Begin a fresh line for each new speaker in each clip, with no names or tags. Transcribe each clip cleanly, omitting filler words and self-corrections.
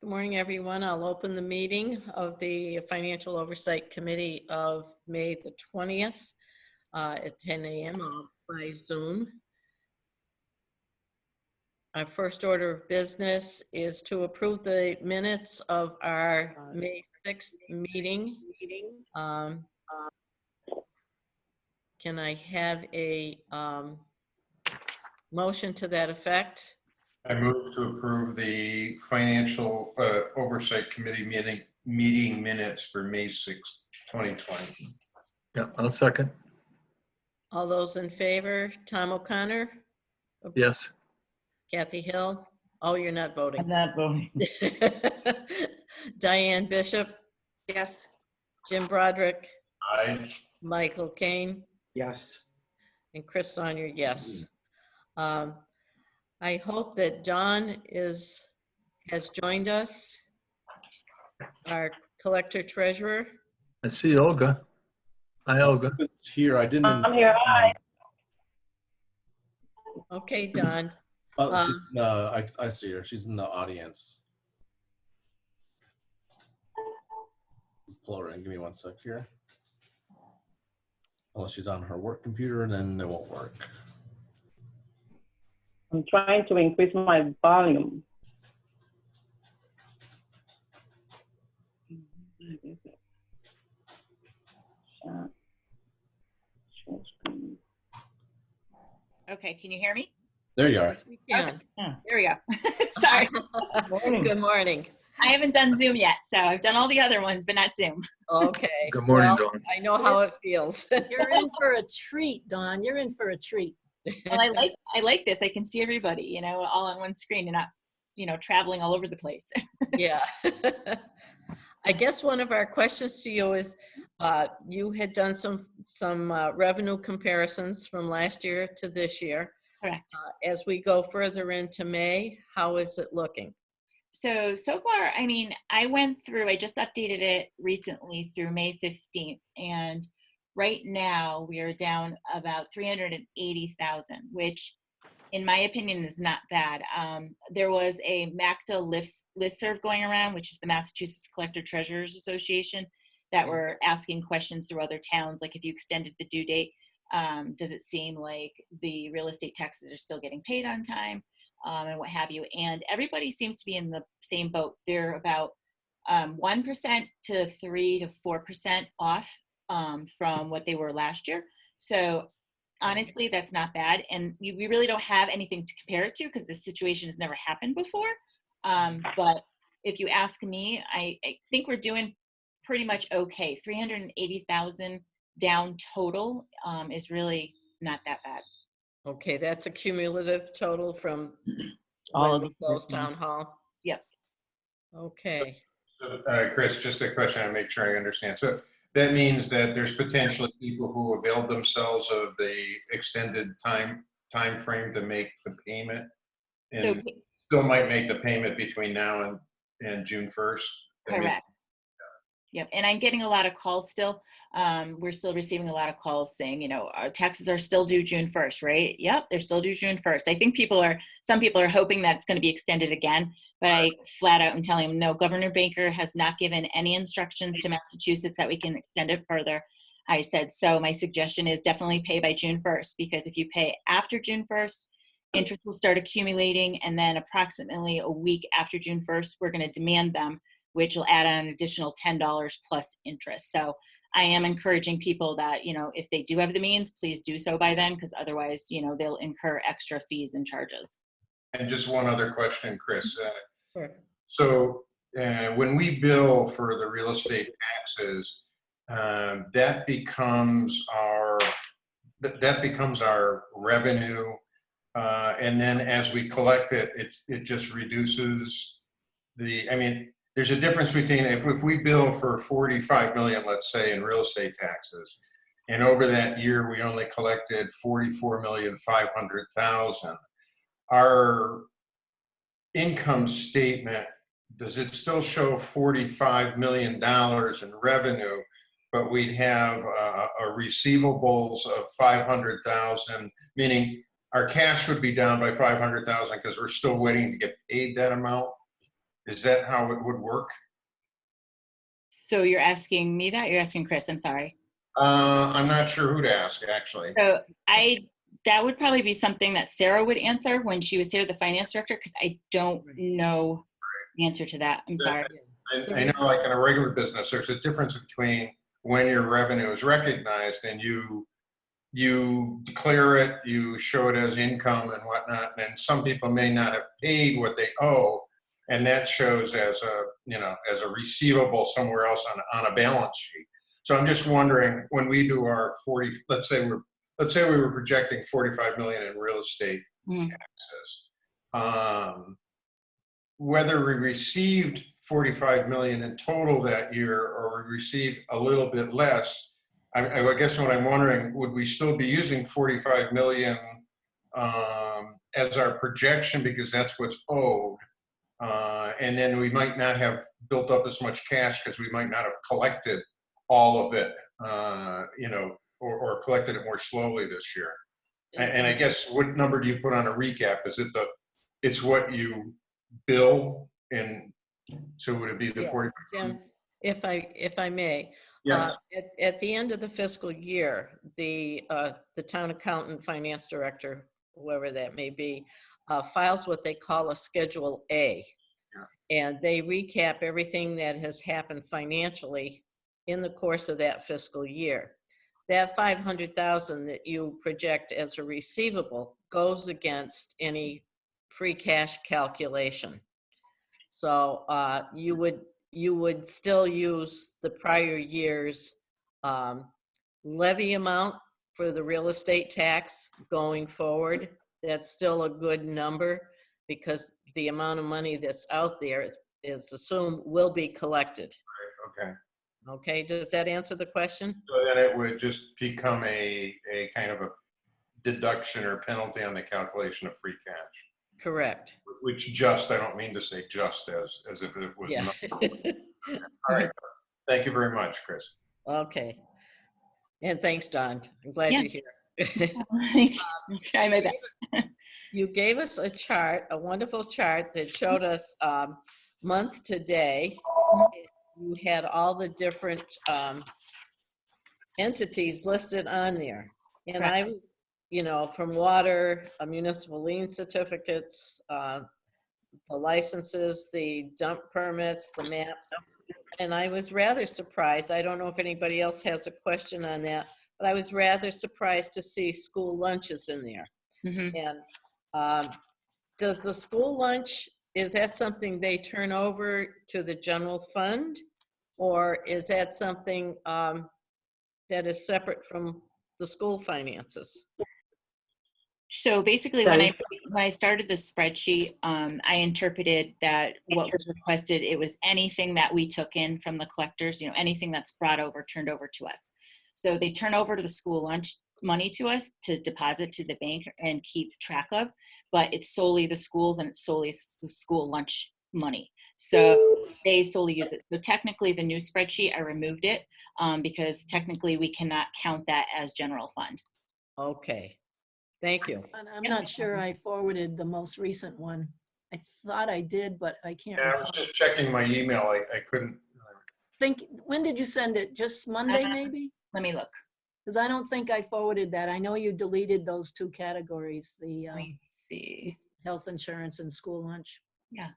Good morning, everyone. I'll open the meeting of the Financial Oversight Committee of May the 20th at 10 a.m. by Zoom. Our first order of business is to approve the minutes of our May 6th meeting. Can I have a motion to that effect?
I move to approve the Financial Oversight Committee meeting minutes for May 6th, 2020.
Yeah, I'll second.
All those in favor? Tom O'Connor?
Yes.
Kathy Hill? Oh, you're not voting.
I'm not voting.
Diane Bishop?
Yes.
Jim Broderick?
Aye.
Michael Kane?
Yes.
And Chris Sonner, yes. I hope that John has joined us, our collector treasurer.
I see Olga. Hi, Olga.
It's here. I didn't.
I'm here. Hi.
Okay, Don.
I see her. She's in the audience. Pull her in. Give me 1 sec here. Unless she's on her work computer, and then it won't work.
I'm trying to increase my volume.
Okay, can you hear me?
There you are.
Yes, we can.
There we go. Sorry,
Good morning.
I haven't done Zoom yet, so I've done all the other ones, but not Zoom.
Okay.
Good morning,
Well,
Dawn.
I know how it feels.
You're in for a treat, Dawn. You're in for a treat.
Well, I like this. I can see everybody, all on one screen and not, traveling all over the place.
Yeah. I guess one of our questions to you is, you had done some revenue comparisons from last year to this year.
Correct.
As we go further into May, how is it looking?
So far, I just updated it recently through May 15th. And right now we are down about 380,000, which in my opinion is not bad. There was a MACTA listserv going around, which is the Massachusetts Collector Treasurers Association, that were asking questions through other towns. Like, if you extended the due date, does it seem like the real estate taxes are still getting paid on time? And what have you. And everybody seems to be in the same boat. They're about 1% to 3 to 4% off from what they were last year. So honestly, that's not bad. And we really don't have anything to compare it to because this situation has never happened before. But if you ask me, I think we're doing pretty much okay. 380,000 down total is really not that bad.
Okay, that's a cumulative total from
All
when
of
we closed town hall.
Yep.
Okay.
So, Chris, just a question to make sure I understand. So that means that there's potentially people who availed themselves of the extended time frame to make the payment, and
So
still might make the payment between now and June 1st.
correct. Yep. And I'm getting a lot of calls still. We're still receiving a lot of calls saying, our taxes are still due June 1st, right? Yep, they're still due June 1st. I think some people are hoping that it's going to be extended again, but I flat out am telling them, no, Governor Baker has not given any instructions to Massachusetts that we can extend it further. I said, so my suggestion is definitely pay by June 1st, because if you pay after June 1st, interest will start accumulating. And then approximately a week after June 1st, we're going to demand them, which will add on an additional $10 plus interest. So I am encouraging people that, if they do have the means, please do so by then, because otherwise, they'll incur extra fees and charges.
And just one other question, Chris.
Sure.
So when we bill for the real estate taxes, that becomes our revenue, and then as we collect it, it just reduces there's a difference between if we bill for 45 million, let's say, in real estate taxes, and over that year we only collected 44,500,000. Our income statement, does it still show $45 million in revenue, but we'd have a receivables of 500,000, meaning our cash would be down by 500,000 because we're still waiting to get paid that amount? Is that how it would work?
So you're asking me that? You're asking Chris, I'm sorry.
I'm not sure who to ask, actually.
So that would probably be something that Sarah would answer when she was here, the finance director, because I don't know the answer to that. I'm sorry.
I know, like in a regular business, there's a difference between when your revenue is recognized and you declare it, you show it as income and whatnot, and some people may not have paid what they owe, and that shows as a, as a receivable somewhere else on a balance sheet. So I'm just wondering, when we do our 40, let's say we were projecting 45 million in real estate taxes, whether we received 45 million in total that year or we received a little bit less, I guess what I'm wondering, would we still be using 45 million as our projection because that's what's owed? And then we might not have built up as much cash because we might not have collected all of it, or collected it more slowly this year. And I guess what number do you put on a recap? Is it it's what you bill, and so would it be the 45?
Jim, if I may.
Yes.
At the end of the fiscal year, the town accountant, finance director, whoever that may be, files what they call a Schedule A. And they recap everything that has happened financially in the course of that fiscal year. That 500,000 that you project as a receivable goes against any free cash calculation. So you would still use the prior year's levy amount for the real estate tax going forward. That's still a good number because the amount of money that's out there is assumed will be collected.
Okay.
Okay, does that answer the question?
So then it would just become a kind of a deduction or penalty on the calculation of free cash.
Correct.
Which I don't mean to say just as if it was
Yeah.
All right. Thank you very much, Chris.
Okay. And thanks, Don. I'm glad
Yeah.
you're here.
I'll try my best.
You gave us a chart, a wonderful chart that showed us month to day. You had all the different entities listed on there. And I was, from water, municipal lien certificates, the licenses, the dump permits, the maps. And I was rather surprised. I don't know if anybody else has a question on that, but I was rather surprised to see school lunches in there. And does the school lunch, is that something they turn over to the general fund? Or is that something that is separate from the school finances?
So basically, when I started this spreadsheet, I interpreted that what was requested, it was anything that we took in from the collectors, anything that's brought over, turned over to us. So they turn over to the school lunch money to us to deposit to the bank and keep track of, but it's solely the schools and it's solely the school lunch money. So they solely use it. So technically the new spreadsheet, I removed it because technically we cannot count that as general fund.
Okay, thank you.
And I'm not sure I forwarded the most recent one. I thought I did, but I can't
Yeah, I
recall.
was just checking my email. I couldn't.
When did you send it? Just Monday, maybe?
Let me look.
Because I don't think I forwarded that. I know you deleted those two categories, the
Let me see.
health insurance and school lunch.
Yeah.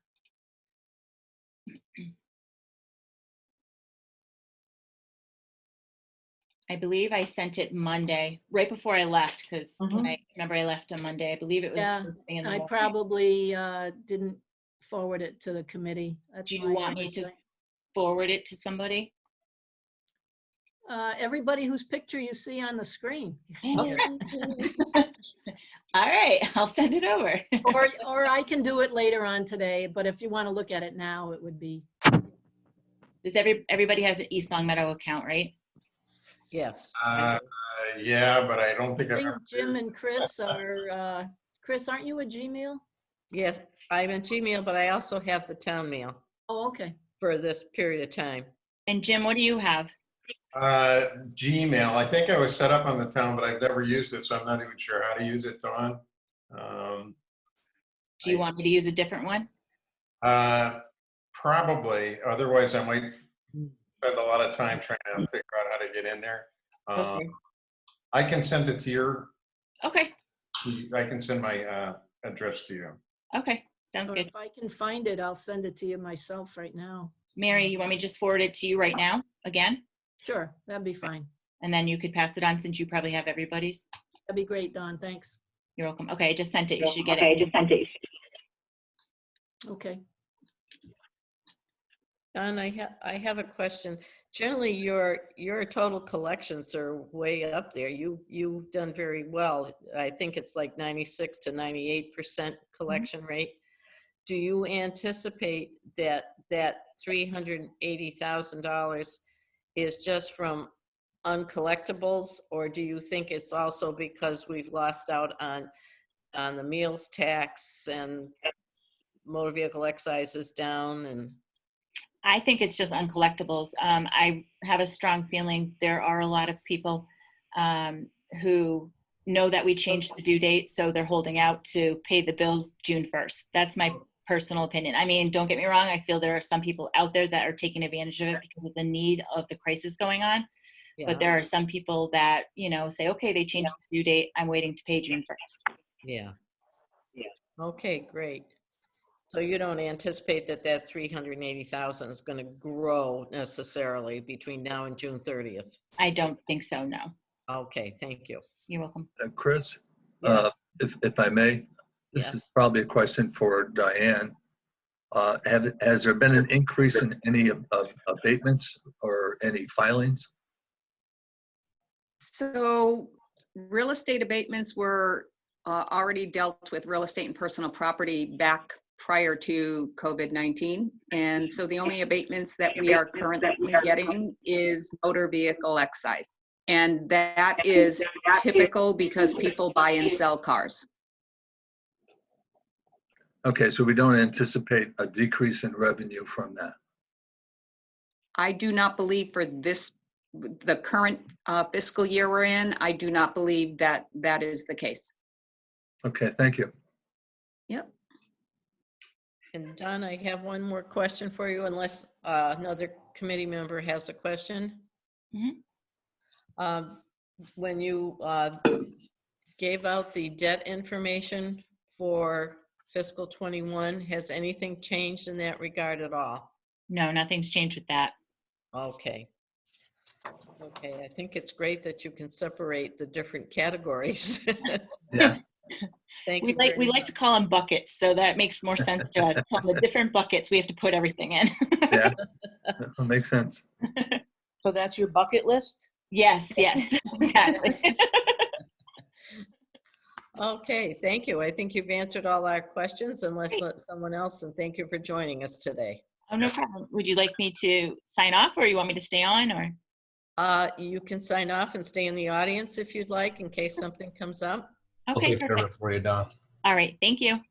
I believe I sent it Monday, right before I left, because I remember I left on Monday. I believe it was
Yeah,
first thing in the
I
morning.
probably didn't forward it to the committee. That's
Do you
my
want me to
oversight.
forward it to somebody?
Everybody whose picture you see on the screen.
All right, I'll send it over.
Or I can do it later on today, but if you want to look at it now, it would be.
Does everybody has an East Long Meadow account, right?
Yes.
Yeah, but I don't think
I
I've
think
ever.
Jim and Chris are, Chris, aren't you a Gmail?
Yes, I'm in Gmail, but I also have the town mail
Oh, okay.
for this period of time.
And Jim, what do you have?
Gmail. I think I was set up on the town, but I've never used it, so I'm not even sure how to use it, Dawn.
Do you want me to use a different one?
Probably, otherwise I might spend a lot of time trying to figure out how to get in there.
Okay.
I can send it to your,
Okay,
I can send my address to you.
okay, sounds
Or
good.
if I can find it, I'll send it to you myself right now.
Mary, you want me to just forward it to you right now again?
Sure, that'd be fine.
And then you could pass it on since you probably have everybody's.
That'd be great, Don, thanks.
You're welcome. Okay, I just sent it. You should get it.
Okay.
Don, I have a question. Generally, your total collections are way up there. You've done very well. I think it's like 96 to 98% collection rate. Do you anticipate that $380,000 is just from uncollectibles, or do you think it's also because we've lost out on the meals tax and motor vehicle excise is down and?
I think it's just uncollectibles. I have a strong feeling there are a lot of people who know that we changed the due date, so they're holding out to pay the bills June 1st. That's my personal opinion. I mean, don't get me wrong. I feel there are some people out there that are taking advantage of it because of the need of the crisis going on.
Yeah.
But there are some people that, you know, say, okay, they changed the due date. I'm waiting to pay June 1st.
Yeah. Okay, great. So you don't anticipate that 380,000 is going to grow necessarily between now and June 30th?
I don't think so, no.
Okay, thank you.
You're welcome.
Chris,
Yes.
if I may, this is
Yes.
probably a question for Diane. Has there been an increase in any of abatements or any filings?
So real estate abatements were already dealt with real estate and personal property back prior to COVID-19. And so the only abatements that we are currently getting is motor vehicle excise. And that is typical because people buy and sell cars.
Okay, so we don't anticipate a decrease in revenue from that.
I do not believe for the current fiscal year we're in, I do not believe that that is the case.
Okay, thank you.
Yep.
And Don, I have one more question for you, unless another committee member has a question.
Mhm.
When you gave out the debt information for fiscal 21, has anything changed in that regard at all?
No, nothing's changed with that.
Okay. Okay, I think it's great that you can separate the different categories.
Yeah.
Thank
We
you.
like
very
to
much.
call them buckets, so that makes more sense to us. Call the different buckets we have to put everything in.
Yeah, that makes sense.
So that's your bucket list?
Yes, exactly.
Okay, thank you. I think you've answered all our questions, unless
Great.
someone else, and thank you for joining us today.
Oh, no problem. Would you like me to sign off, or you want me to stay on, or?
You can sign off and stay in the audience if you'd like, in case something comes up.
I'll
Okay,
take care of
perfect.
it for you, Don.
All right, thank you.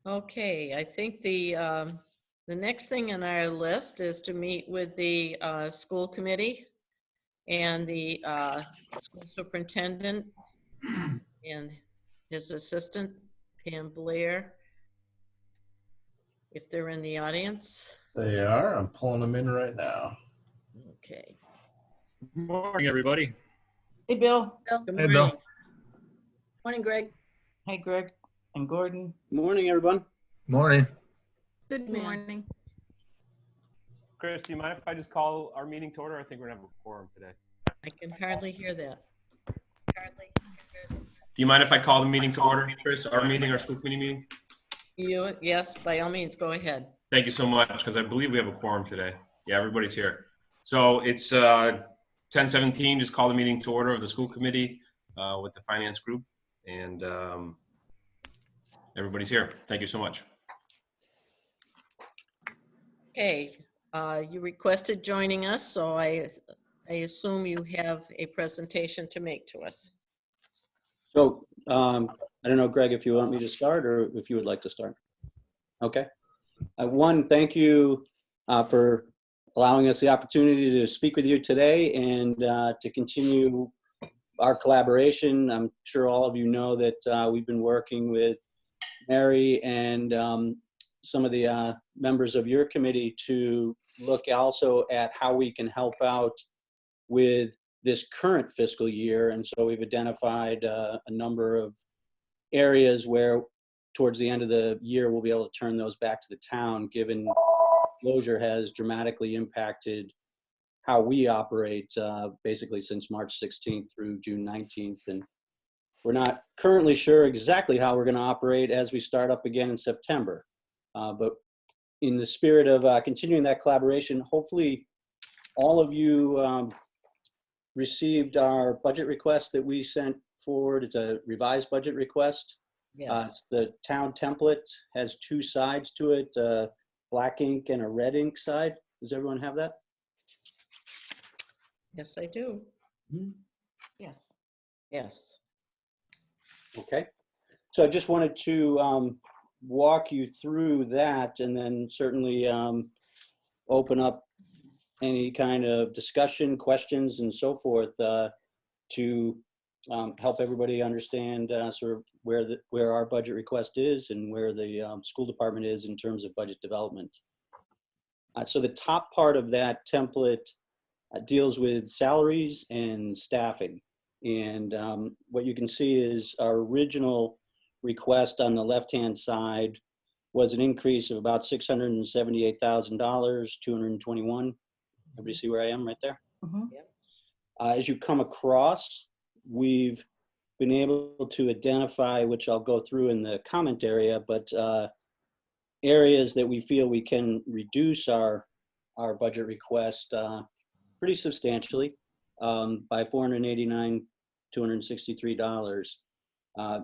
Okay, I think the next thing on our list is to meet with the school committee and the school superintendent and his assistant, Pam Blair, if they're in the audience.
They are. I'm pulling them in right now.
Okay.
Good morning, everybody.
Hey, Bill.
Good
Hey, Bill.
morning.
Morning, Greg.
Hey, Greg and Gordon.
Morning, everyone.
Morning.
Good
Yeah.
morning.
Chris, do you mind if I just call our meeting to order? I think we're gonna have a quorum today.
I can hardly hear that.
Do you mind if I call the meeting to order, Chris? Our meeting, our school committee meeting?
Yes, by all means, go ahead.
Thank you so much, because I believe we have a quorum today. Yeah, everybody's here. So it's 10:17. Just call the meeting to order of the school committee with the finance group, and everybody's here. Thank you so much.
Okay, you requested joining us, so I assume you have a presentation to make to us.
So I don't know, Greg, if you want me to start or if you would like to start. Okay. One, thank you for allowing us the opportunity to speak with you today and to continue our collaboration. I'm sure all of you know that we've been working with Mary and some of the members of your committee to look also at how we can help out with this current fiscal year. And so we've identified a number of areas where towards the end of the year, we'll be able to turn those back to the town, given closure has dramatically impacted how we operate basically since March 16th through June 19th. And we're not currently sure exactly how we're going to operate as we start up again in September. But in the spirit of continuing that collaboration, hopefully all of you received our budget request that we sent forward. It's a revised budget request.
Yes.
The town template has two sides to it, black ink and a red ink side. Does everyone have that?
Yes, I do.
Yes.
Yes.
Okay. So I just wanted to walk you through that and then certainly open up any kind of discussion, questions, and so forth to help everybody understand sort of where our budget request is and where the school department is in terms of budget development. So the top part of that template deals with salaries and staffing. And what you can see is our original request on the left-hand side was an increase of about $678,000, 221. Everybody see where I am right there? As you come across, we've been able to identify, which I'll go through in the comment area, but areas that we feel we can reduce our budget request pretty substantially by $489,263.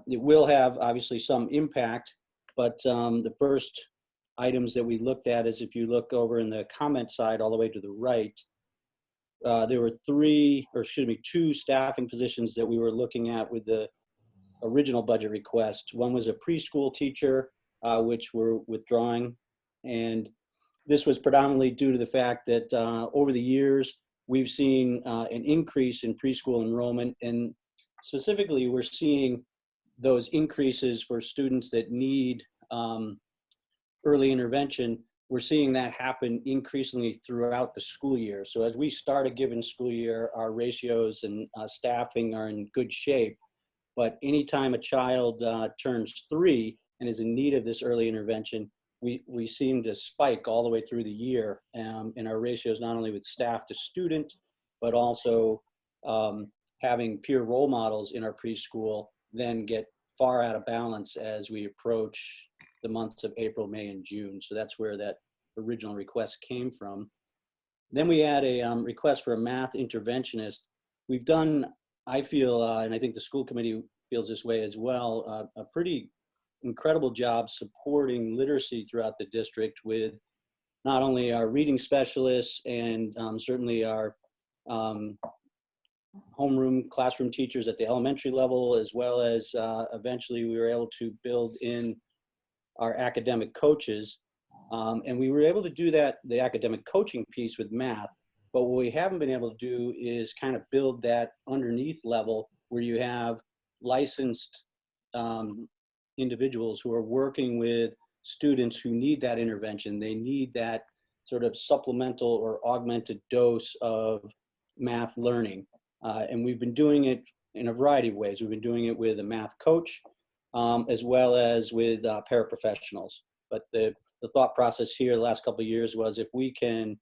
It will have obviously some impact, but the first items that we looked at is if you look over in the comment side all the way to the right, there were two staffing positions that we were looking at with the original budget request. One was a preschool teacher, which we're withdrawing. And this was predominantly due to the fact that over the years, we've seen an increase in preschool enrollment. And specifically, we're seeing those increases for students that need early intervention. We're seeing that happen increasingly throughout the school year. So as we start a given school year, our ratios and staffing are in good shape. But anytime a child turns 3 and is in need of this early intervention, we seem to spike all the way through the year in our ratios, not only with staff to student, but also having peer role models in our preschool then get far out of balance as we approach the months of April, May, and June. So that's where that original request came from. Then we had a request for a math interventionist. We've done, I feel, and I think the school committee feels this way as well, a pretty incredible job supporting literacy throughout the district with not only our reading specialists and certainly our homeroom classroom teachers at the elementary level, as well as eventually we were able to build in our academic coaches. And we were able to do that, the academic coaching piece with math, but what we haven't been able to do is kind of build that underneath level where you have licensed individuals who are working with students who need that intervention. They need that sort of supplemental or augmented dose of math learning. And we've been doing it in a variety of ways. We've been doing it with a math coach, as well as with paraprofessionals. But the thought process here the last couple of years was if we can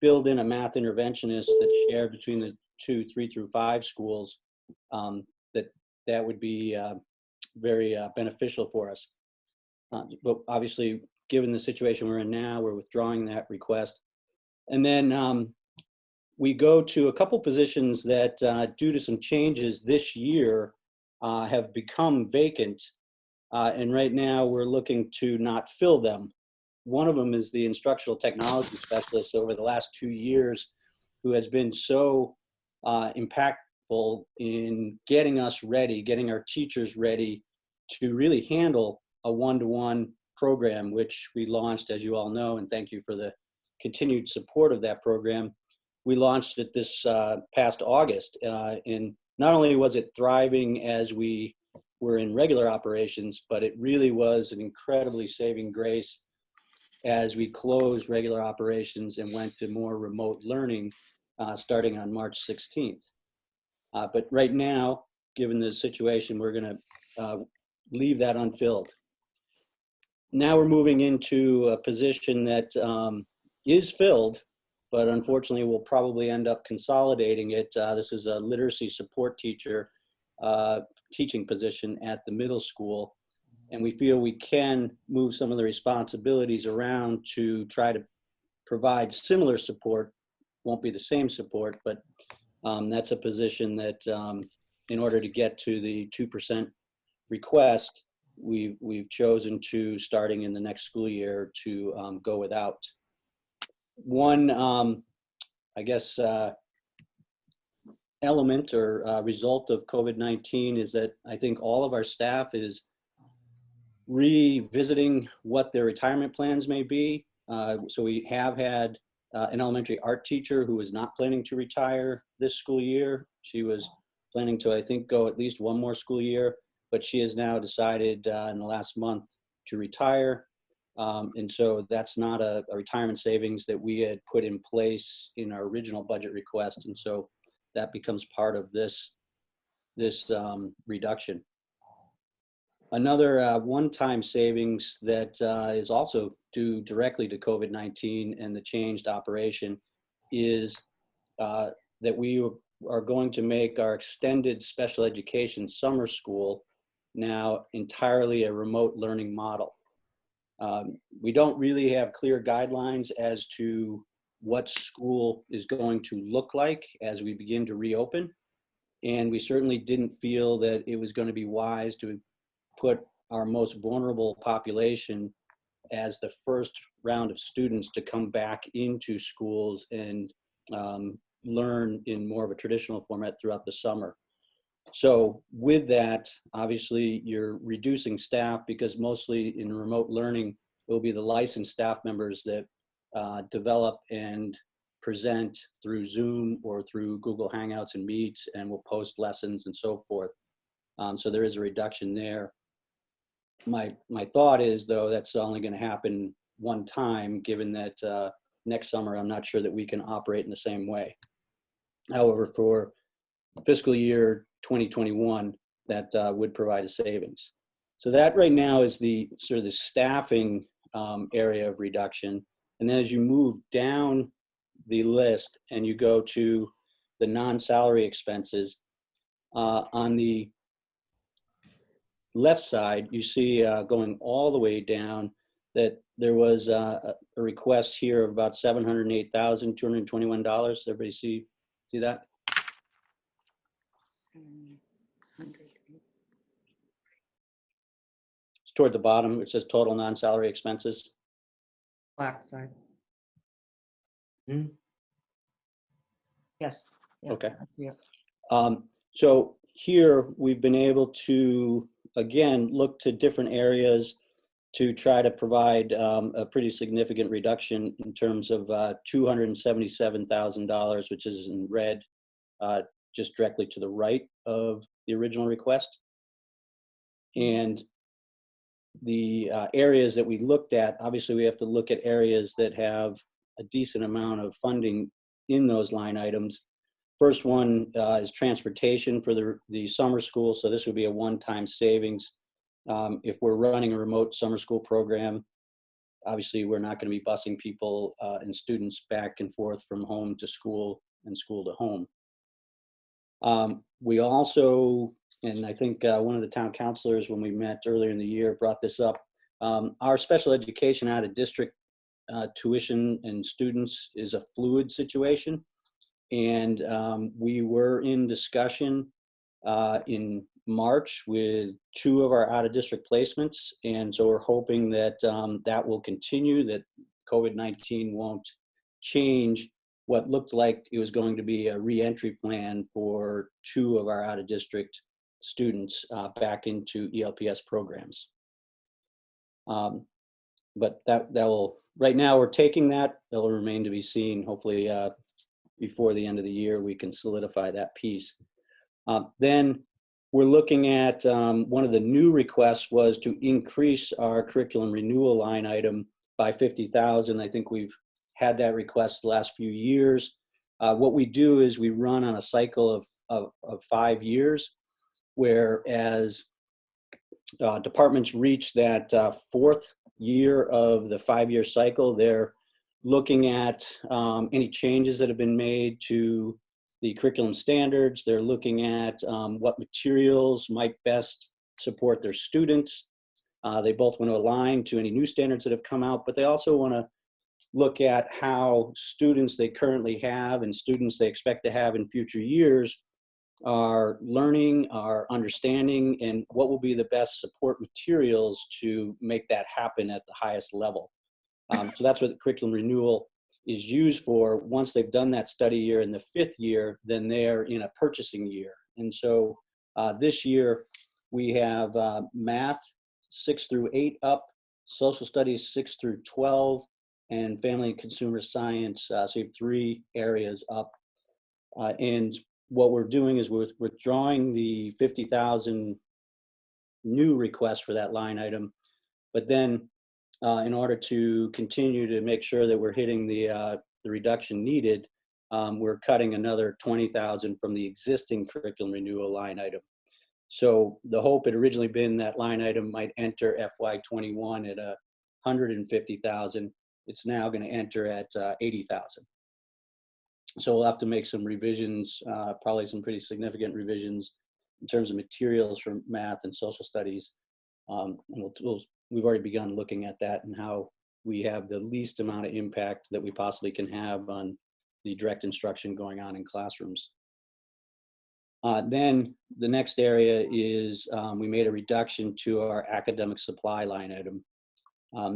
build in a math interventionist that's shared between the 2, 3 through 5 schools, that would be very beneficial for us. But obviously, given the situation we're in now, we're withdrawing that request. And then we go to a couple positions that, due to some changes this year, have become vacant. And right now, we're looking to not fill them. One of them is the instructional technology specialist over the last 2 years, who has been so impactful in getting us ready, getting our teachers ready to really handle a one-to-one program, which we launched, as you all know, and thank you for the continued support of that program. We launched it this past August, and not only was it thriving as we were in regular operations, but it really was an incredibly saving grace as we closed regular operations and went to more remote learning starting on March 16th. But right now, given the situation, we're going to leave that unfilled. Now we're moving into a position that is filled, but unfortunately we'll probably end up consolidating it. This is a literacy support teacher teaching position at the middle school. And we feel we can move some of the responsibilities around to try to provide similar support. Won't be the same support, but that's a position that in order to get to the 2% request, we've chosen to, starting in the next school year, to go without. One, I guess, element or result of COVID-19 is that I think all of our staff is revisiting what their retirement plans may be. So we have had an elementary art teacher who is not planning to retire this school year. She was planning to, I think, go at least one more school year, but she has now decided in the last month to retire. And so that's not a retirement savings that we had put in place in our original budget request. And so that becomes part of this reduction. Another one-time savings that is also due directly to COVID-19 and the changed operation is that we are going to make our extended special education summer school now entirely a remote learning model. We don't really have clear guidelines as to what school is going to look like as we begin to reopen. And we certainly didn't feel that it was going to be wise to put our most vulnerable population as the first round of students to come back into schools and learn in more of a traditional format throughout the summer. So with that, obviously you're reducing staff because mostly in remote learning, it will be the licensed staff members that develop and present through Zoom or through Google Hangouts and Meet, and will post lessons and so forth. So there is a reduction there. My thought is, though, that's only going to happen one time, given that next summer I'm not sure that we can operate in the same way. However, for fiscal year 2021, that would provide a savings. So that right now is the sort of the staffing area of reduction. And then as you move down the list and you go to the non-salary expenses, on the left side, you see going all the way down that there was a request here of about $708,221. Everybody see that? It's toward the bottom. It says total non-salary expenses.
Black side. Yes. Yeah,
Okay.
I see it.
So here we've been able to, again, look to different areas to try to provide a pretty significant reduction in terms of $277,000, which is in red, just directly to the right of the original request. And the areas that we looked at, obviously we have to look at areas that have a decent amount of funding in those line items. First one is transportation for the summer school. So this would be a one-time savings. If we're running a remote summer school program, obviously we're not going to be busing people and students back and forth from home to school and school to home. We also, and I think one of the town councilors when we met earlier in the year brought this up, our special education out of district tuition and students is a fluid situation. And we were in discussion in March with 2 of our out-of-district placements. And so we're hoping that that will continue, that COVID-19 won't change what looked like it was going to be a re-entry plan for 2 of our out-of-district students back into ELPS programs. But that will, right now we're taking that, will remain to be seen. Hopefully before the end of the year, we can solidify that piece. Then we're looking at, one of the new requests was to increase our curriculum renewal line item by 50,000. I think we've had that request the last few years. What we do is we run on a cycle of 5 years, whereas departments reach that fourth year of the 5-year cycle, they're looking at any changes that have been made to the curriculum standards. They're looking at what materials might best support their students. They both want to align to any new standards that have come out, but they also want to look at how students they currently have and students they expect to have in future years are learning, are understanding, and what will be the best support materials to make that happen at the highest level. So that's what the curriculum renewal is used for. Once they've done that study year in the 5th year, then they're in a purchasing year. And so this year we have math 6 through 8 up, social studies 6 through 12, and family and consumer science. So you have 3 areas up. And what we're doing is we're withdrawing the 50,000 new request for that line item, but then in order to continue to make sure that we're hitting the reduction needed, we're cutting another 20,000 from the existing curriculum renewal line item. So the hope had originally been that line item might enter FY21 at 150,000. It's now going to enter at 80,000. So we'll have to make some revisions, probably some pretty significant revisions in terms of materials for math and social studies. We've already begun looking at that and how we have the least amount of impact that we possibly can have on the direct instruction going on in classrooms. Then the next area is we made a reduction to our academic supply line item.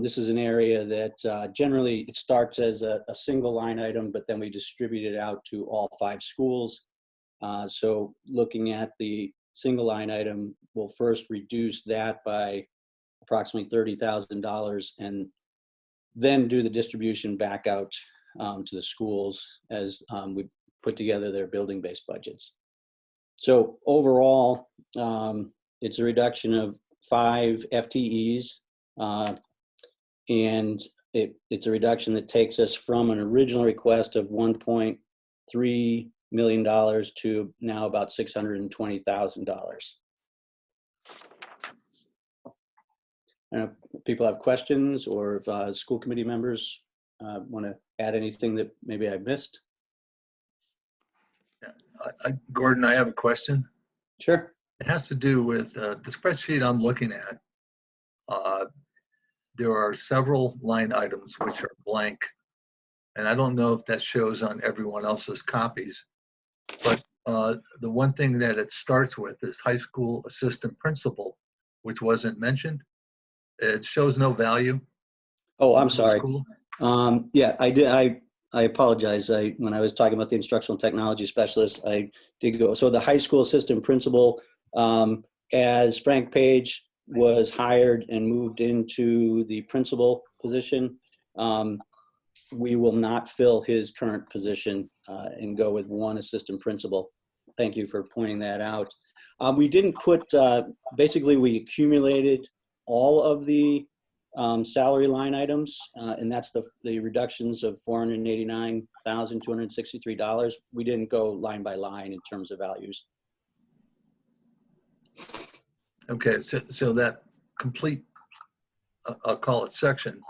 This is an area that generally it starts as a single line item, but then we distribute it out to all 5 schools. So looking at the single line item, we'll first reduce that by approximately $30,000 and then do the distribution back out to the schools as we put together their building-based budgets. So overall, it's a reduction of 5 FTEs. And it's a reduction that takes us from an original request of $1.3 million to now about $620,000. If people have questions or if school committee members want to add anything that maybe I missed.
Gordon, I have a question.
Sure.
It has to do with the spreadsheet I'm looking at. There are several line items which are blank, and I don't know if that shows on everyone else's copies, but the one thing that it starts with is high school assistant principal, which wasn't mentioned. It shows no value.
Oh, I'm sorry. Yeah, I did. I apologize. When I was talking about the instructional technology specialist, I did go. So the high school assistant principal, as Frank Page was hired and moved into the principal position, we will not fill his current position and go with 1 assistant principal. Thank you for pointing that out. We didn't put, basically we accumulated all of the salary line items, and that's the reductions of $489,263. We didn't go line by line in terms of values.
Okay, so that complete, I'll call it section,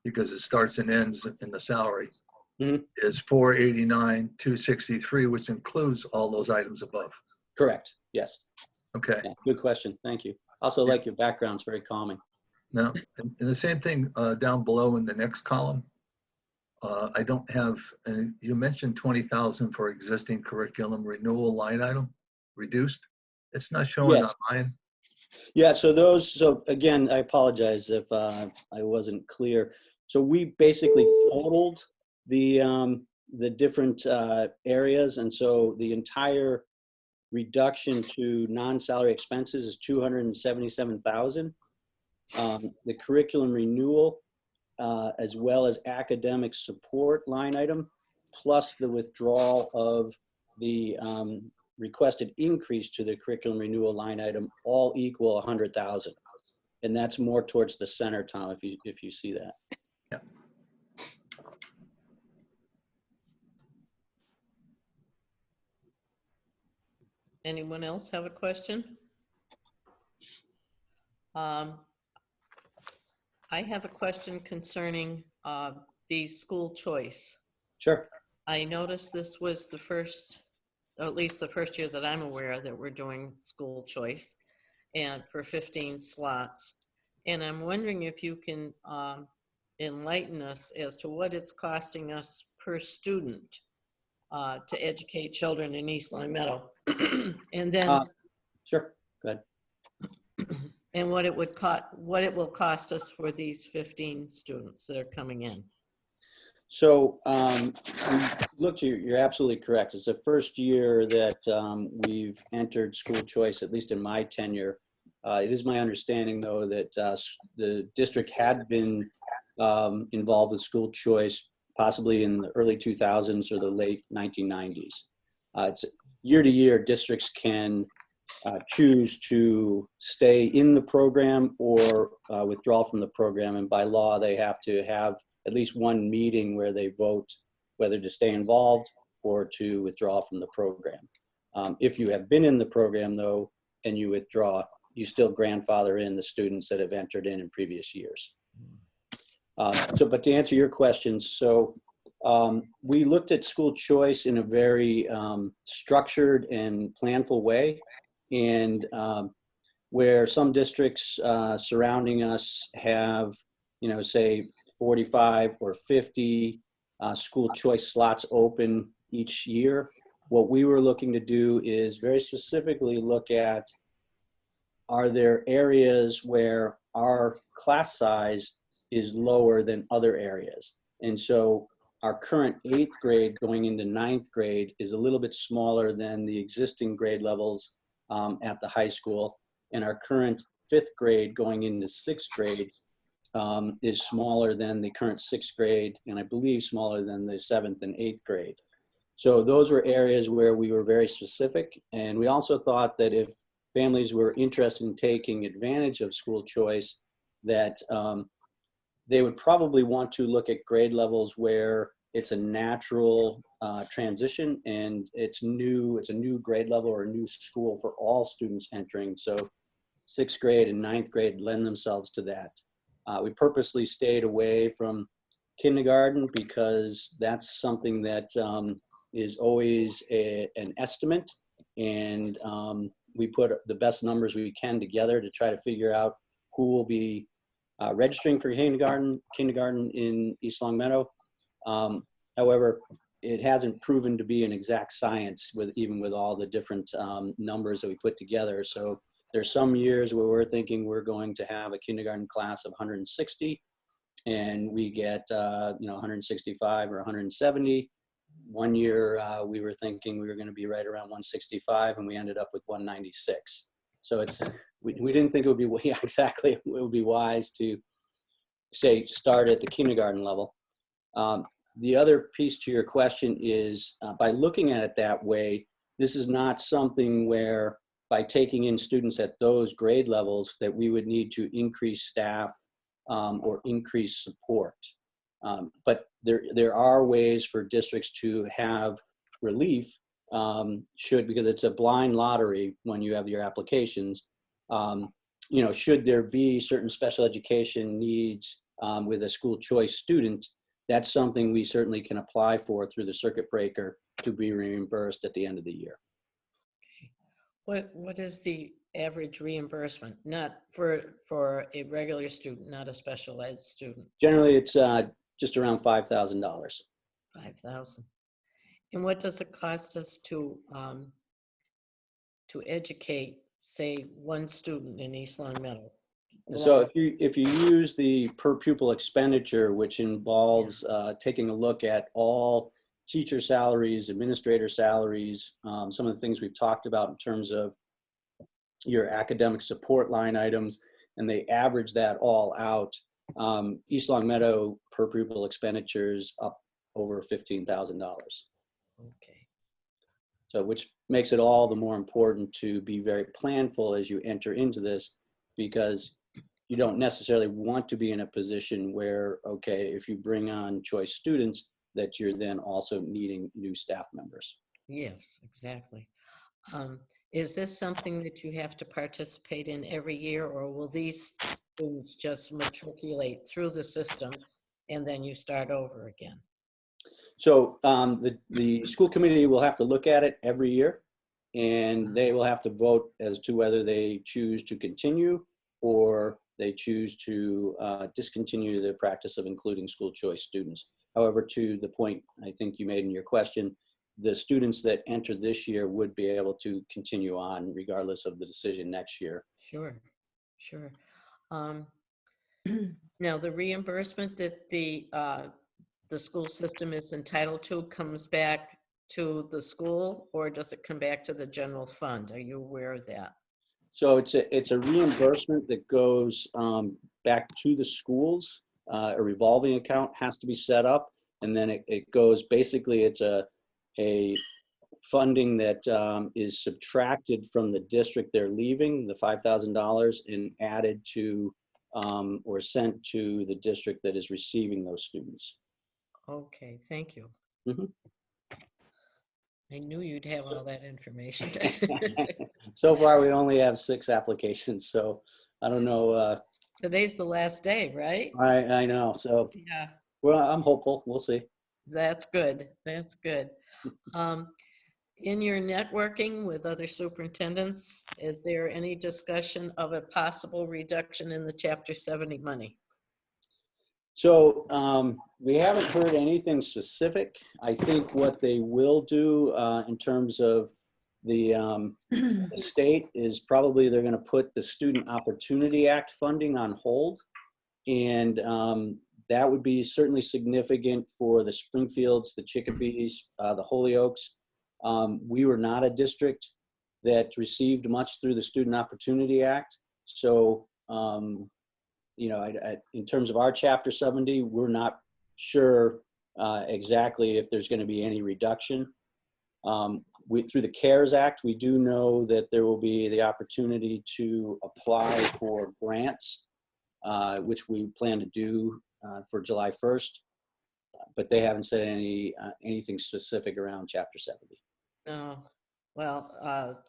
because it starts and ends in the salary, is $489,263, which includes all those items above.
Correct. Yes.
Okay.
Yeah, good question. Thank you. Also, like your background's very calming.
Now, and the same thing down below in the next column. I don't have, and you mentioned 20,000 for existing curriculum renewal line item reduced. It's not showing on mine.
Yeah, so again, I apologize if I wasn't clear. So we basically totaled the different areas, and so the entire reduction to non-salary expenses is $277,000. The curriculum renewal, as well as academic support line item, plus the withdrawal of the requested increase to the curriculum renewal line item all equal 100,000. And that's more towards the center, Tom, if you see that.
Yeah.
Anyone else have a question? I have a question concerning the school choice.
Sure.
I noticed this was the first, or at least the first year that I'm aware that we're doing school choice, and for 15 slots. And I'm wondering if you can enlighten us as to what it's costing us per student to educate children in East Long Meadow. And then
Sure, go ahead.
and what it will cost us for these 15 students that are coming in.
So you're absolutely correct. It's the first year that we've entered school choice, at least in my tenure. It is my understanding, though, that the district had been involved with school choice possibly in the early 2000s or the late 1990s. It's year to year, districts can choose to stay in the program or withdraw from the program. And by law, they have to have at least one meeting where they vote whether to stay involved or to withdraw from the program. If you have been in the program, though, and you withdraw, you still grandfather in the students that have entered in previous years. But to answer your question, so we looked at school choice in a very structured and planful way. And where some districts surrounding us have, say 45 or 50 school choice slots open each year, what we were looking to do is very specifically look at, are there areas where our class size is lower than other areas? And so our current 8th grade going into 9th grade is a little bit smaller than the existing grade levels at the high school. And our current 5th grade going into 6th grade is smaller than the current 6th grade, and I believe smaller than the 7th and 8th grade. So those were areas where we were very specific. And we also thought that if families were interested in taking advantage of school choice, that they would probably want to look at grade levels where it's a natural transition and it's a new grade level or a new school for all students entering. So 6th grade and 9th grade lend themselves to that. We purposely stayed away from kindergarten because that's something that is always an estimate, and we put the best numbers we can together to try to figure out who will be registering for kindergarten in East Long Meadow. However, it hasn't proven to be an exact science even with all the different numbers that we put together. So there's some years where we're thinking we're going to have a kindergarten class of 160 and we get 165 or 170. One year we were thinking we were going to be right around 165 and we ended up with 196. So we didn't think it would be exactly, it would be wise to say start at the kindergarten level. The other piece to your question is by looking at it that way, this is not something where by taking in students at those grade levels that we would need to increase staff or increase support. But there are ways for districts to have relief because it's a blind lottery when you have your applications. Should there be certain special education needs with a school choice student, that's something we certainly can apply for through the circuit breaker to be reimbursed at the end of the year.
What is the average reimbursement? Not for a regular student, not a special ed student.
Generally, it's just around $5,000.
5,000. And what does it cost us to educate, say, one student in East Long Meadow?
So if you use the per pupil expenditure, which involves taking a look at all teacher salaries, administrator salaries, some of the things we've talked about in terms of your academic support line items, and they average that all out, East Long Meadow per pupil expenditures up over $15,000.
Okay.
So which makes it all the more important to be very planful as you enter into this, because you don't necessarily want to be in a position where, okay, if you bring on choice students, that you're then also needing new staff members.
Yes, exactly. Is this something that you have to participate in every year, or will these students just matriculate through the system and then you start over again?
So the school committee will have to look at it every year, and they will have to vote as to whether they choose to continue or they choose to discontinue the practice of including school choice students. However, to the point I think you made in your question, the students that entered this year would be able to continue on regardless of the decision next year.
Sure, sure. Now, the reimbursement that the school system is entitled to comes back to the school, or does it come back to the general fund? Are you aware of that?
So it's a reimbursement that goes back to the schools. A revolving account has to be set up, and then it goes, basically it's a funding that is subtracted from the district they're leaving, the $5,000, and added to or sent to the district that is receiving those students.
Okay, thank you.
Mhm.
I knew you'd have all that information.
So far, we only have 6 applications, so I don't know.
Today's the last day, right?
I know, so
Yeah.
well, I'm hopeful. We'll see.
That's good. That's good. In your networking with other superintendents, is there any discussion of a possible reduction in the Chapter 70 money?
So we haven't heard anything specific. I think what they will do in terms of the state is probably they're going to put the Student Opportunity Act funding on hold. And that would be certainly significant for the Springfields, the Chickapees, the Holyoaks. We were not a district that received much through the Student Opportunity Act. So, you know, in terms of our Chapter 70, we're not sure exactly if there's going to be any reduction. Through the CARES Act, we do know that there will be the opportunity to apply for grants, which we plan to do for July 1st, but they haven't said anything specific around Chapter 70.
No. Well,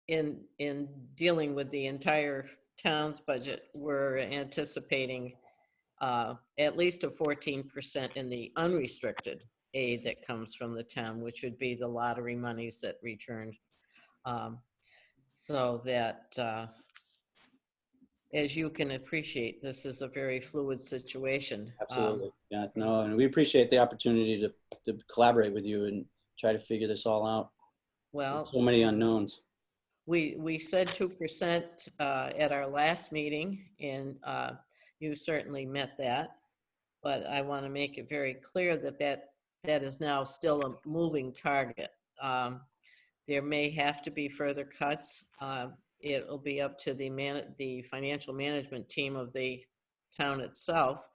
in dealing with the entire town's budget, we're anticipating at least a 14% in the unrestricted aid that comes from the town, which would be the lottery monies that returned. So that, as you can appreciate, this is a very fluid situation.
Absolutely. Yeah, no, and we appreciate the opportunity to collaborate with you and try to figure this all out.
Well,
There's so many unknowns.
we said 2% at our last meeting, and you certainly met that. But I want to make it very clear that is now still a moving target. There may have to be further cuts. It'll be up to the financial management team of the town itself,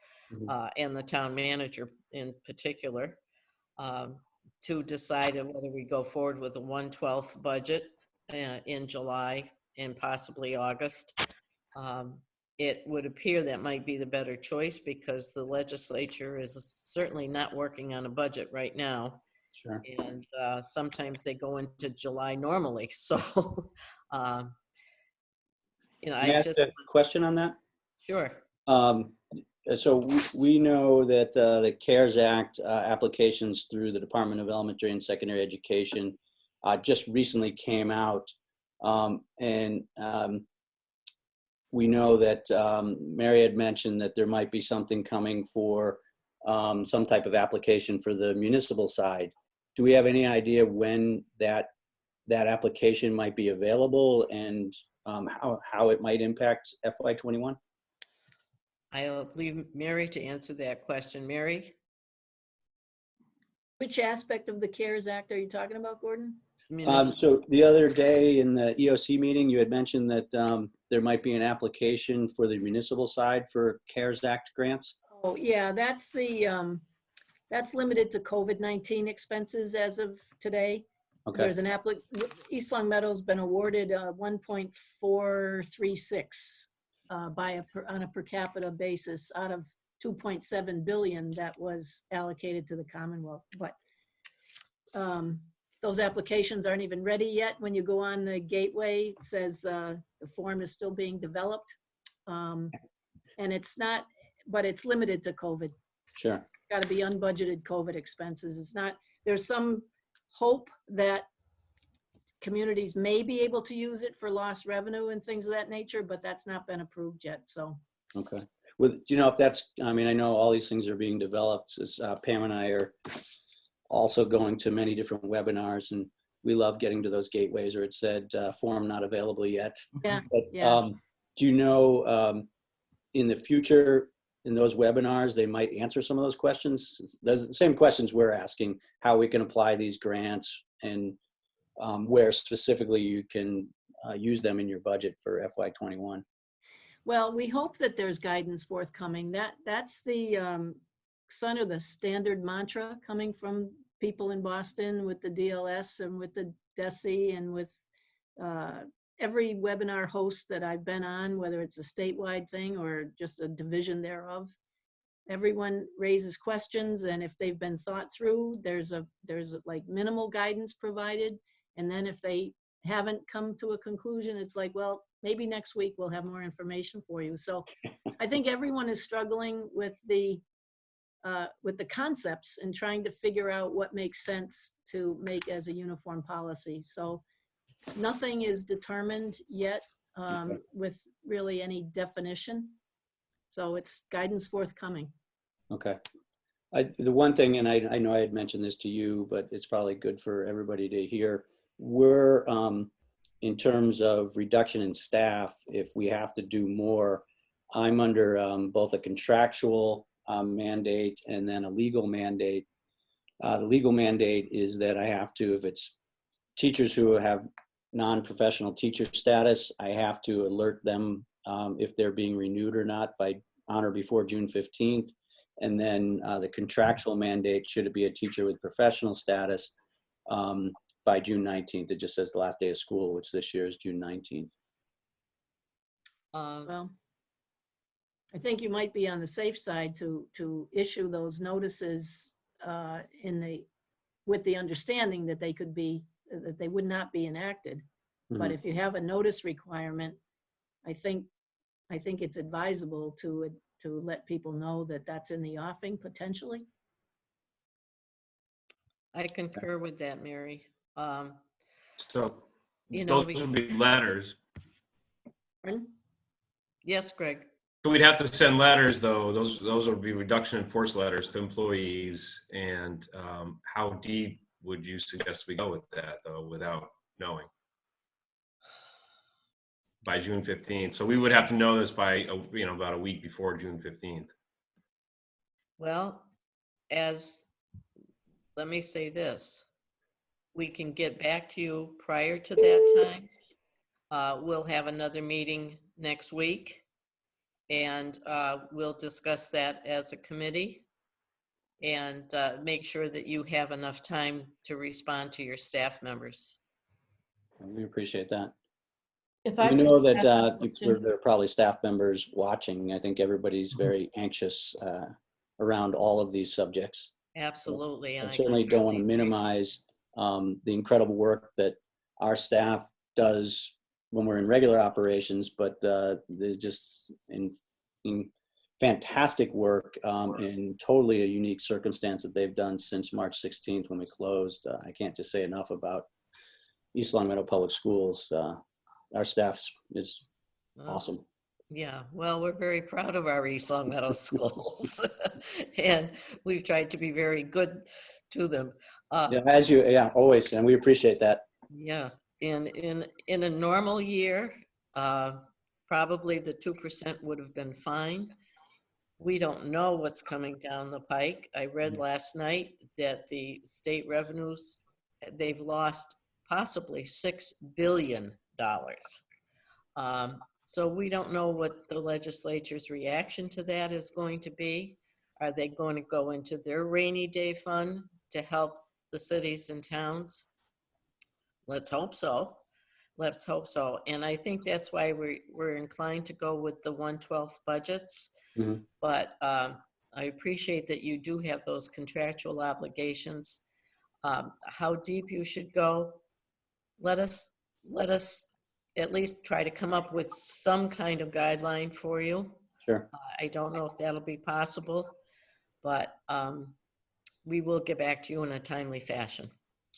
and the town manager in particular, to decide whether we go forward with a 1/12 budget in July and possibly August. It would appear that might be the better choice because the legislature is certainly not working on a budget right now.
Sure.
And sometimes they go into July normally. So, you know,
Can I ask a question on that?
Sure.
So we know that the CARES Act applications through the Department of Elementary and Secondary Education just recently came out. We know that Mary had mentioned that there might be something coming for some type of application for the municipal side. Do we have any idea when that application might be available and how it might impact FY21?
I'll leave Mary to answer that question. Mary?
Which aspect of the CARES Act are you talking about, Gordon?
So the other day in the EOC meeting, you had mentioned that there might be an application for the municipal side for CARES Act grants.
Oh, yeah, that's limited to COVID-19 expenses as of today.
Okay,
There's an East Long Meadow's been awarded 1.436 on a per capita basis out of 2.7 billion that was allocated to the Commonwealth. But those applications aren't even ready yet. When you go on the gateway, it says the form is still being developed. And it's not, but it's limited to COVID.
sure.
Got to be unbudgeted COVID expenses. It's not, there's some hope that communities may be able to use it for lost revenue and things of that nature, but that's not been approved yet, so.
Okay. Do you know if that's, I mean, I know all these things are being developed. Pam and I are also going to many different webinars, and we love getting to those gateways where it said form not available yet.
Yeah,
But
yeah.
do you know in the future, in those webinars, they might answer some of those questions? Those are the same questions we're asking, how we can apply these grants and where specifically you can use them in your budget for FY21.
Well, we hope that there's guidance forthcoming. That's the son of the standard mantra coming from people in Boston with the DLS and with the DESE and with every webinar host that I've been on, whether it's a statewide thing or just a division thereof. Everyone raises questions, and if they've been thought through, there's like minimal guidance provided. And then if they haven't come to a conclusion, it's like, well, maybe next week we'll have more information for you. So I think everyone is struggling with the concepts and trying to figure out what makes sense to make as a uniform policy. So nothing is determined yet with really any definition. So it's guidance forthcoming.
Okay. The one thing, and I know I had mentioned this to you, but it's probably good for everybody to hear. We're, in terms of reduction in staff, if we have to do more, I'm under both a contractual mandate and then a legal mandate. The legal mandate is that I have to, if it's teachers who have non-professional teacher status, I have to alert them if they're being renewed or not on or before June 15th. And then the contractual mandate, should it be a teacher with professional status, by June 19th. It just says the last day of school, which this year is June 19th.
Well, I think you might be on the safe side to issue those notices with the understanding that they could be, that they would not be enacted.
Mm-hmm.
But if you have a notice requirement, I think it's advisable to let people know that that's in the offing potentially.
I concur with that, Mary.
So
You know,
those would be letters.
Pardon?
Yes, Greg.
So we'd have to send letters, though. Those would be reduction in force letters to employees. And how deep would you suggest we go with that, though, without knowing? By June 15th. So we would have to know this by about a week before June 15th.
Well, let me say this. We can get back to you prior to that time. We'll have another meeting next week, and we'll discuss that as a committee and make sure that you have enough time to respond to your staff members.
We appreciate that.
If I
We know
could
that
ask a question.
there are probably staff members watching. I think everybody's very anxious around all of these subjects.
Absolutely. And
I
I
certainly
can
don't want to
certainly
minimize the incredible work that our staff does when we're in regular operations, but they're just in fantastic work in totally a unique circumstance that they've done since March 16th when we closed. I can't just say enough about East Long Meadow Public Schools. Our staff is awesome.
Yeah, well, we're very proud of our East Long Meadow schools, and we've tried to be very good to them.
Always, and we appreciate that.
Yeah, in a normal year, probably the 2% would have been fine. We don't know what's coming down the pike. I read last night that the state revenues, they've lost possibly $6 billion. So we don't know what the legislature's reaction to that is going to be. Are they going to go into their rainy day fund to help the cities and towns? Let's hope so. Let's hope so. And I think that's why we're inclined to go with the 1/12 budgets.
Mhm.
But I appreciate that you do have those contractual obligations. How deep you should go, let us at least try to come up with some kind of guideline for you.
Sure.
I don't know if that'll be possible, but we will get back to you in a timely fashion.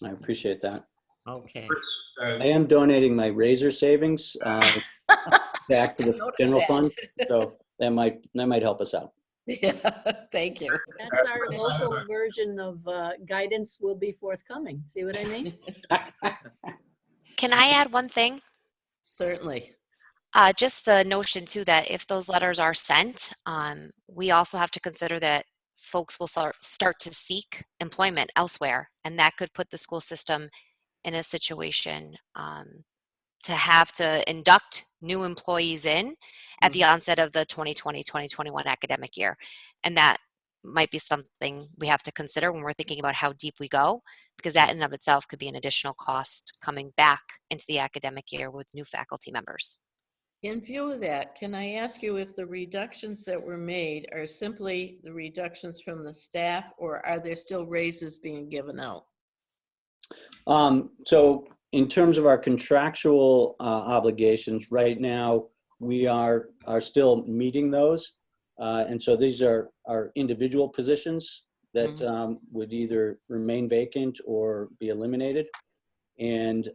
I appreciate that.
Okay.
Chris,
I am donating my razor savings back to
I
the
noticed
general
that.
fund, so that might help us out.
Yeah, thank you.
That's our local version of guidance will be forthcoming. See what I mean?
Can I add one thing?
Certainly.
Just the notion too that if those letters are sent, we also have to consider that folks will start to seek employment elsewhere, and that could put the school system in a situation to have to induct new employees in at the onset of the 2020-2021 academic year. And that might be something we have to consider when we're thinking about how deep we go, because that in and of itself could be an additional cost coming back into the academic year with new faculty members.
In view of that, can I ask you if the reductions that were made are simply the reductions from the staff, or are there still raises being given out?
So in terms of our contractual obligations, right now, we are still meeting those. And so these are our individual positions that would either remain vacant or be eliminated. And,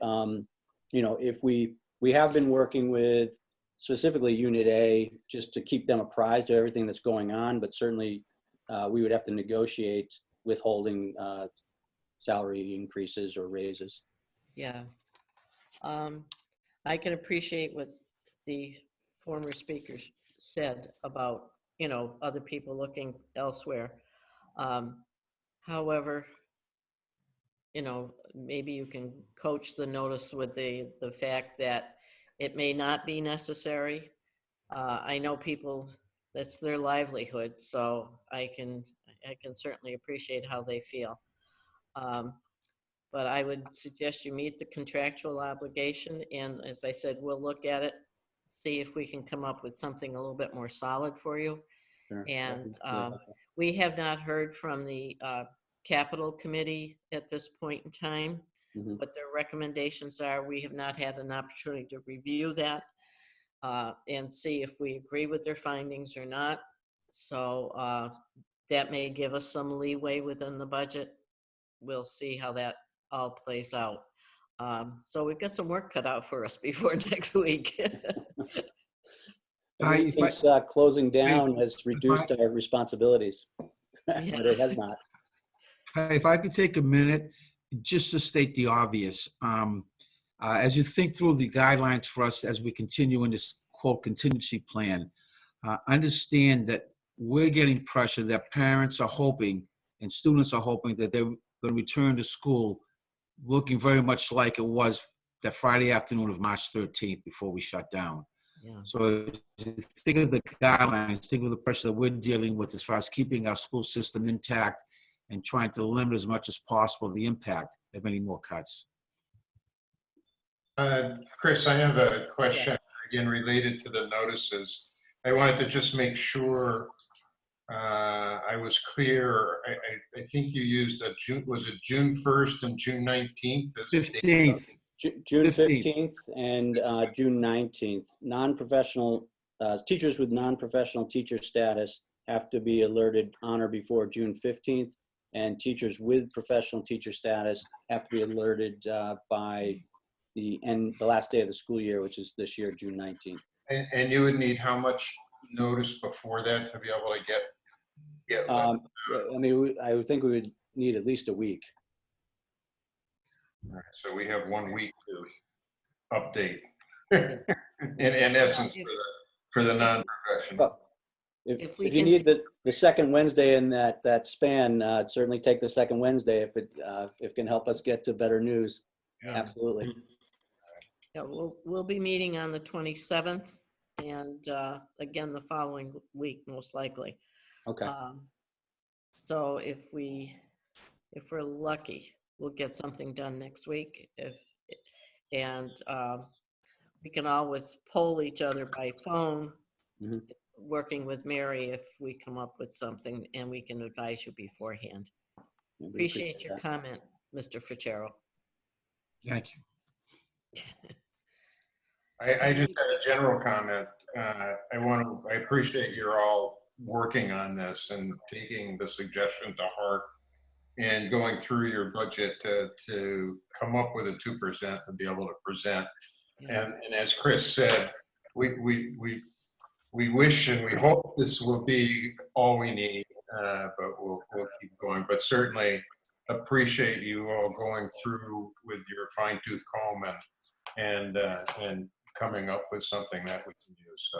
if we have been working with specifically Unit A just to keep them apprised of everything that's going on, but certainly we would have to negotiate withholding salary increases or raises.
Yeah. I can appreciate what the former speakers said about, other people looking elsewhere. However, maybe you can coach the notice with the fact that it may not be necessary. I know people, that's their livelihood, so I can certainly appreciate how they feel. But I would suggest you meet the contractual obligation, and as I said, we'll look at it, see if we can come up with something a little bit more solid for you.
Sure.
And we have not heard from the Capital Committee at this point in time, what their recommendations are. We have not had an opportunity to review that and see if we agree with their findings or not. So that may give us some leeway within the budget. We'll see how that all plays out. So we've got some work cut out for us before next week.
Everything keeps closing down has reduced our responsibilities, but it has not.
If I could take a minute just to state the obvious. As you think through the guidelines for us as we continue in this quote contingency plan, understand that we're getting pressure that parents are hoping and students are hoping that they're going to return to school looking very much like it was that Friday afternoon of March 13th before we shut down.
Yeah.
So think of the guidelines, think of the pressure that we're dealing with as far as keeping our school system intact and trying to limit as much as possible the impact of any more cuts.
Chris, I have a question again related to the notices. I wanted to just make sure I was clear. I think you used was it June 1st and June 19th?
15th.
June 15th and June 19th. Non-professional teachers with non-professional teacher status have to be alerted on or before June 15th, and teachers with professional teacher status have to be alerted by the last day of the school year, which is this year, June 19th.
And you would need how much notice before that to be able to get
I would think we would need at least a week.
All right, so we have 1 week to update in essence for the non-professional.
If you need the second Wednesday in that span, certainly take the second Wednesday if it can help us get to better news.
Yeah.
Absolutely.
Yeah, we'll be meeting on the 27th and again the following week, most likely.
Okay.
So if we're lucky, we'll get something done next week. And we can always poll each other by phone,
Mhm.
working with Mary if we come up with something, and we can advise you beforehand.
We
Appreciate your
that.
comment, Mr. Ficero.
Thank you.
I just had a general comment. I appreciate you're all working on this and taking the suggestion to heart and going through your budget to come up with a 2% to be able to present. And as Chris said, we wish and we hope this will be all we need, but we'll keep going. But certainly appreciate you all going through with your fine tooth comb and coming up with something that we can use. So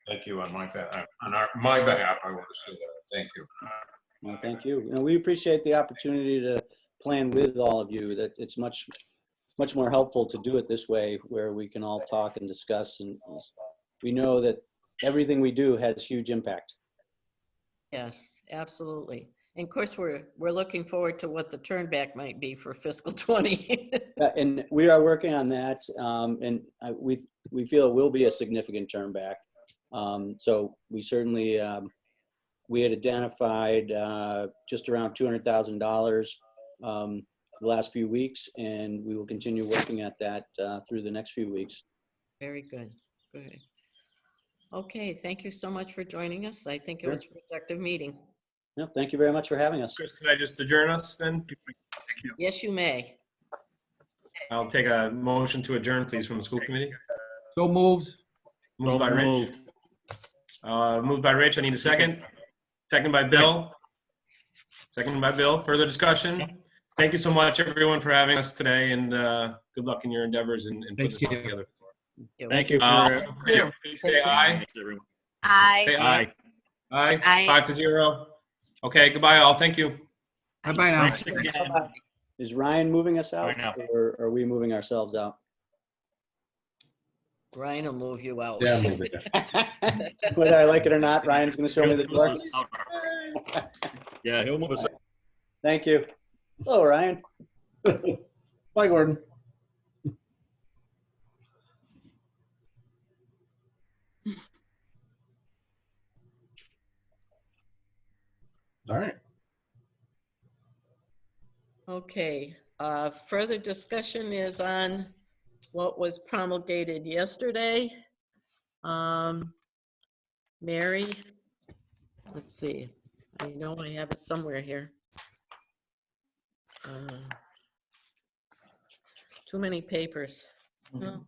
thank you on my behalf. My behalf, I want to say that. Thank you.
Well, thank you. We appreciate the opportunity to plan with all of you. That it's much more helpful to do it this way, where we can all talk and discuss, and we know that everything we do has huge impact.
Yes, absolutely. And of course, we're looking forward to what the turnback might be for fiscal 20.
And we are working on that, and we feel it will be a significant turn back. So we certainly, we had identified just around $200,000 the last few weeks, and we will continue working at that through the next few weeks.
Very good. Good. Okay, thank you so much for joining us. I think it
Sure.
was a productive meeting.
Yep, thank you very much for having us.
Chris, could I just adjourn us then?
Yes, you may.
I'll take a motion to adjourn, please, from the school committee.
So moved.
Moved by Rich. Moved by Rich. I need a second. Second by Bill. Second by Bill. Further discussion? Thank you so much, everyone, for having us today, and good luck in your endeavors and putting this all together.
Thank you
Please say aye.
Aye.
Say aye. Aye.
Aye.
5-0. Okay, goodbye, all. Thank you.
Bye-bye now.
Is Ryan moving us out,
Right now.
or are we moving ourselves out?
Ryan will move you out.
Yeah, move it.
Whether I like it or not, Ryan's going to show me the door.
Yeah, he'll move us.
Thank you. Hello, Ryan.
Bye, Gordon. All right.
Okay, further discussion is on what was promulgated yesterday. Mary, let's see, I know I have it somewhere here. Too many papers.
No.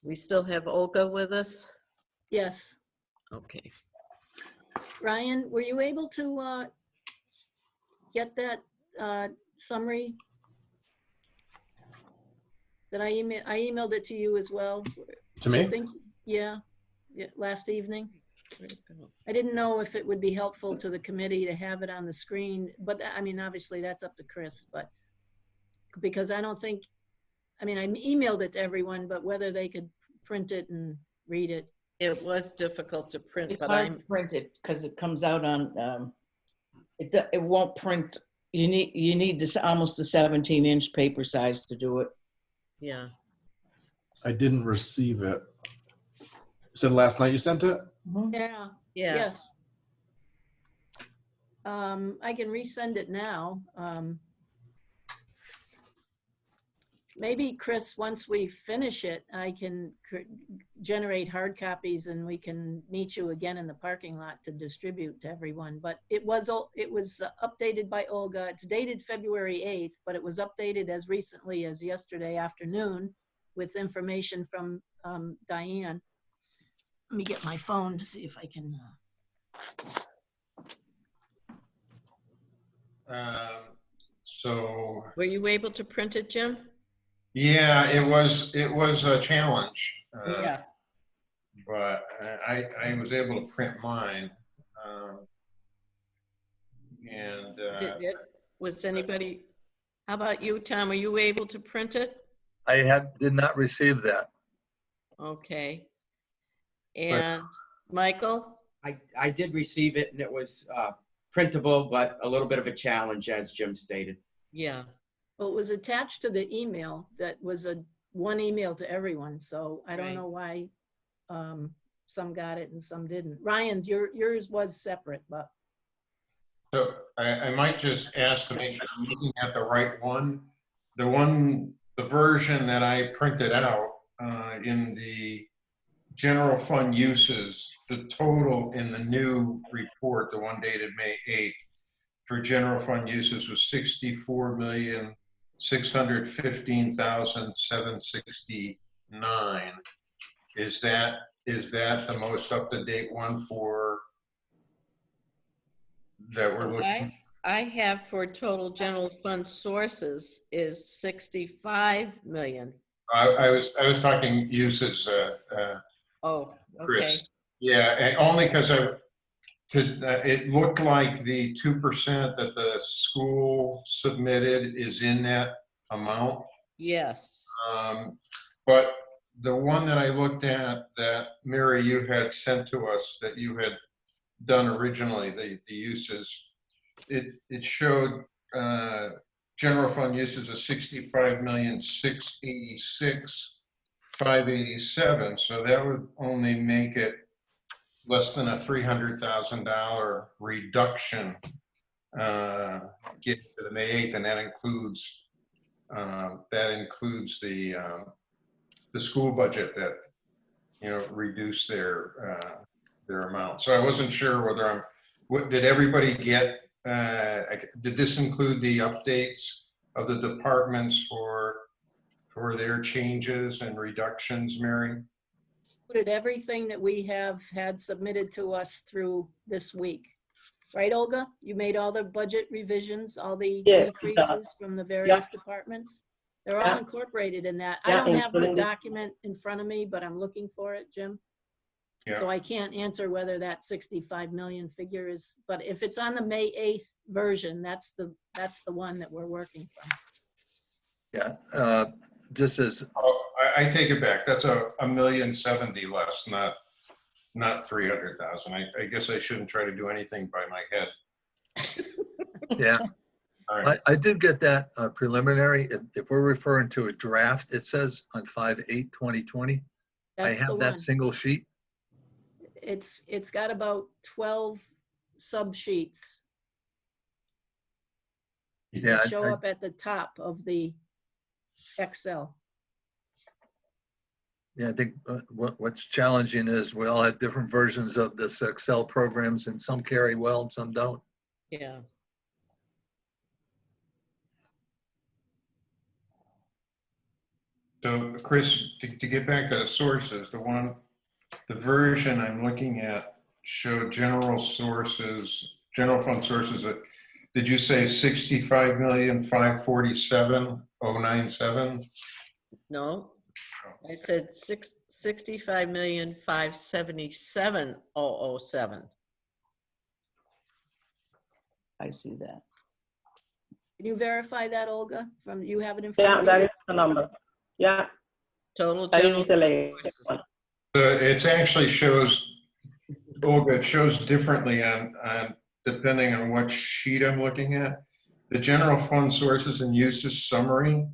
We still have Olga with us?
Yes.
Okay.
Ryan, were you able to get that summary? That I emailed it to you as well.
To me?
I think, yeah, last evening. I didn't know if it would be helpful to the committee to have it on the screen, but I mean, obviously that's up to Chris, but because I don't think, I mean, I emailed it to everyone, but whether they could print it and read it.
It was difficult to print,
It's
but
hard
I'm,
to print it because it comes out on, it won't print. You need this almost the 17-inch paper size to do it.
yeah.
I didn't receive it. You said last night you sent it?
Yeah.
Yes.
I can resend it now. Maybe, Chris, once we finish it, I can generate hard copies and we can meet you again in the parking lot to distribute to everyone. But it was updated by Olga. It's dated February 8th, but it was updated as recently as yesterday afternoon with information from Diane. Let me get my phone to see if I can.
So
Were you able to print it, Jim?
yeah, it was a challenge.
Yeah.
But I was able to print mine.
Was anybody, how about you, Tom? Were you able to print it?
I did not receive that.
Okay. And Michael?
I did receive it, and it was printable, but a little bit of a challenge, as Jim stated.
Yeah.
Well, it was attached to the email that was one email to everyone, so I don't
Right.
know why some got it and some didn't. Ryan's, yours was separate, but
So I might just ask to make sure I'm looking at the right one. The version that I printed out in the general fund uses, the total in the new report, the one dated May 8th, for general fund uses was 64,615,769. Is that the most up-to-date one for that we're looking?
I have for total general fund sources is 65 million.
I was talking uses,
Oh, okay.
Chris. Yeah, and only because it looked like the 2% that the school submitted is in that amount.
Yes.
But the one that I looked at that Mary, you had sent to us that you had done originally, the uses, it showed general fund uses of 65,686,587. So that would only make it less than a $300,000 reduction get to the May 8th, and that includes the school budget that reduced their amount. So I wasn't sure whether did everybody get? Did this include the updates of the departments for their changes and reductions, Mary?
included everything that we have had submitted to us through this week. Right, Olga? You made all the budget revisions, all the
Yes,
decreases from the various departments? They're all
Yeah.
incorporated in that. I
Yeah,
don't have the
including the-
document in front of me, but I'm looking for it, Jim.
Yeah.
So I can't answer whether that 65 million figure is, but if it's on the May 8th version, that's the one that we're working from.
Yeah, just as,
Oh, I take it back. That's a $1,070,000 less, not 300,000. I guess I shouldn't try to do anything by my head.
yeah,
All right.
I did get that preliminary. If we're referring to a draft, it says on 5/8/2020. I
That's the
have that
one.
single sheet.
It's got about 12 sub sheets
Yeah,
that show up at the top of the Excel.
yeah, I think what's challenging is we all have different versions of this Excel programs, and some carry well and some don't.
Yeah.
So Chris, to get back to the sources, the version I'm looking at showed general fund sources. Did you say 65,547,097?
No, I said 65,577,007.
I see that.
Can you verify that, Olga? You have it in front
Yeah,
of
that
you?
is the number. Yeah,
Total
that
general
is the latest
sources.
one.
It actually shows, Olga, it shows differently on depending on what sheet I'm looking at. The general fund sources and uses summary,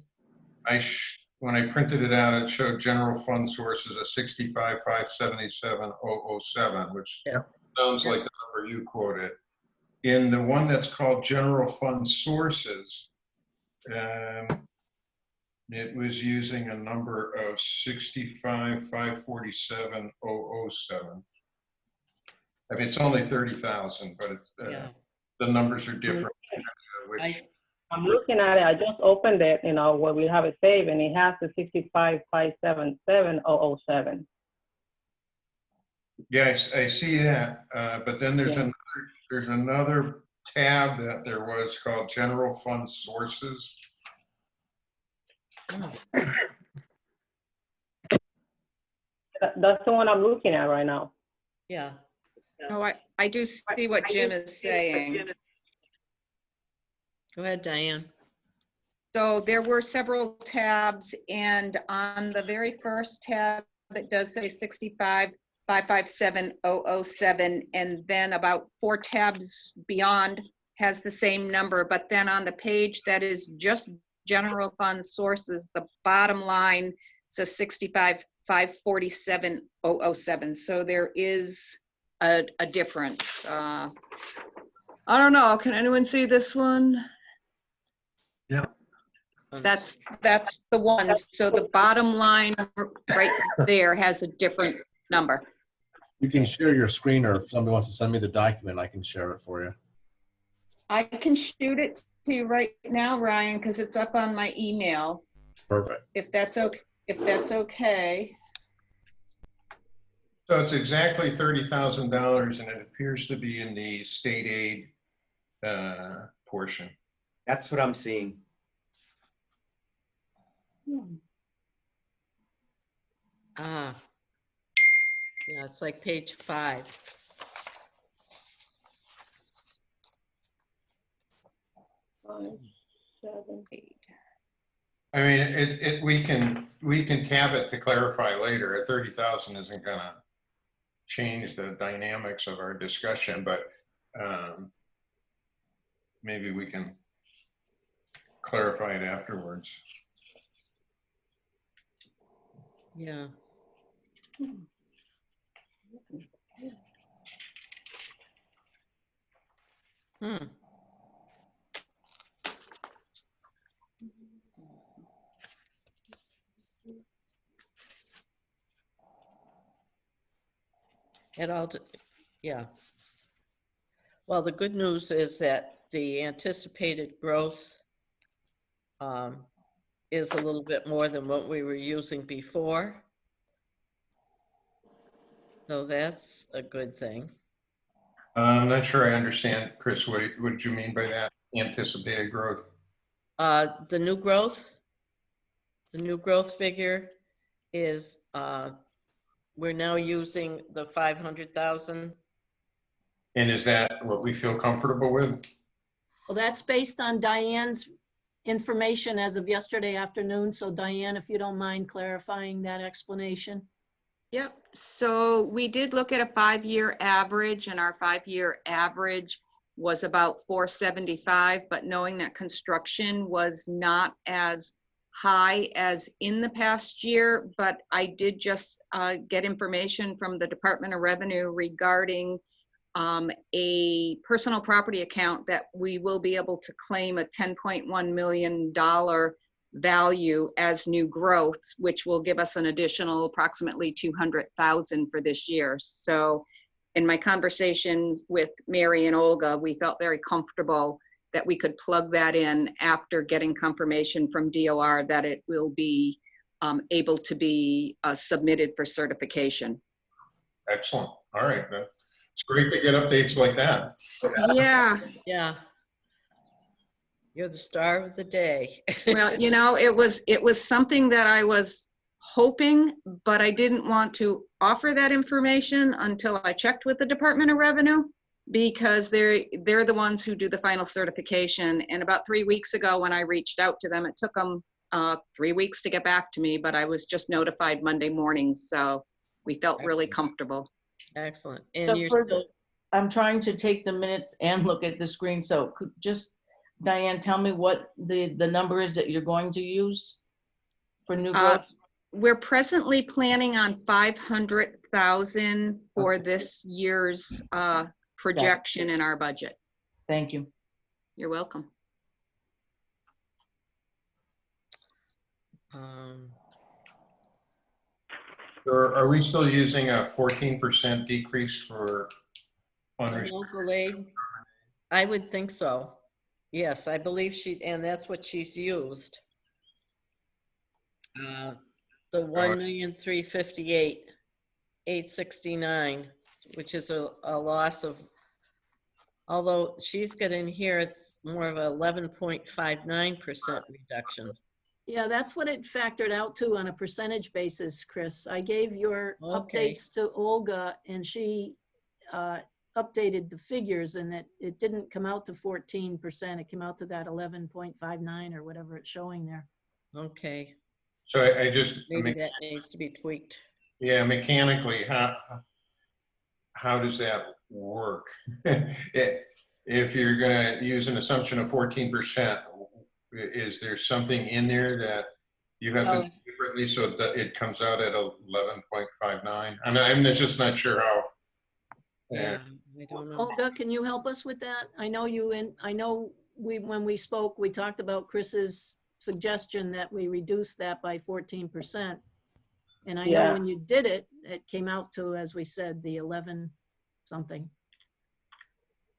when I printed it out, it showed general fund sources of 65,577,007, which sounds like the number you quoted. In the one that's called general fund sources, it was using a number of 65,547,007. I mean, it's only 30,000, but the numbers are different.
I'm looking at it. I just opened it, where we have it saved, and it has the 65,577,007.
Yeah, I see that, but then there's another tab that there was called General Fund Sources.
That's the one I'm looking at right now.
Yeah.
Oh, I do see what Jim is saying.
Go ahead, Diane.
So there were several tabs, and on the very first tab, it does say 65,557,007, and then about 4 tabs beyond has the same number. But then on the page that is just general fund sources, the bottom line says 65,547,007. So there is a difference. I don't know. Can anyone see this one?
Yeah.
That's the one. So the bottom line right there has a different number.
You can share your screen, or if somebody wants to send me the document, I can share it for you.
I can shoot it to you right now, Ryan, because it's up on my email.
Perfect.
If that's okay. If that's okay.
So it's exactly $30,000, and it appears to be in the state aid portion.
That's what I'm seeing.
Ah. Yeah, it's like page 5.
I mean, we can tab it to clarify later. At 30,000 isn't gonna change the dynamics of our discussion, but maybe we can clarify it afterwards.
Yeah. Hmm. It all, yeah. Well, the good news is that the anticipated growth is a little bit more than what we were using before. So that's a good thing.
I'm not sure I understand, Chris, what did you mean by that? Anticipated growth?
The new growth figure is, we're now using the 500,000.
And is that what we feel comfortable with?
Well, that's based on Diane's information as of yesterday afternoon. So Diane, if you don't mind clarifying that explanation.
Yep. So we did look at a 5-year average, and our 5-year average was about 475, but knowing that construction was not as high as in the past year, but I did just get information from the Department of Revenue regarding a personal property account that we will be able to claim a $10.1 million value as new growth, which will give us an additional approximately 200,000 for this year. So in my conversations with Mary and Olga, we felt very comfortable that we could plug that in after getting confirmation from DOR that it will be able to be submitted for certification.
Excellent. All right. It's great to get updates like that.
Yeah.
Yeah. You're the star of the day.
Well, you know, it was something that I was hoping, but I didn't want to offer that information until I checked with the Department of Revenue, because they're the ones who do the final certification. And about 3 weeks ago, when I reached out to them, it took them 3 weeks to get back to me, but I was just notified Monday morning, so we felt really comfortable.
Excellent.
So
And you're
for
still,
I'm trying to take the minutes and look at the screen. So could just, Diane, tell me what the number is that you're going to use for new growth?
We're presently planning on 500,000 for this year's projection in our budget.
Thank you.
You're welcome.
Are we still using a 14% decrease for unrestricted?
local aid? I would think so. Yes, I believe and that's what she's used. The 1,358,869, which is a loss of, although she's got in here, it's more of a 11.59% reduction.
Yeah, that's what it factored out to on a percentage basis, Chris. I gave your
Okay.
updates to Olga, and she updated the figures, and it didn't come out to 14%. It came out to that 11.59 or whatever it's showing there.
Okay.
So I just,
Maybe that needs to be tweaked.
yeah, mechanically, how does that work? If you're going to use an assumption of 14%, is there something in there that you have to do differently so that it comes out at 11.59? I'm just not sure how.
Yeah, I don't know.
Olga, can you help us with that? I know when we spoke, we talked about Chris's suggestion that we reduce that by 14%. And I know
Yeah.
when you did it, it came out to, as we said, the 11 something.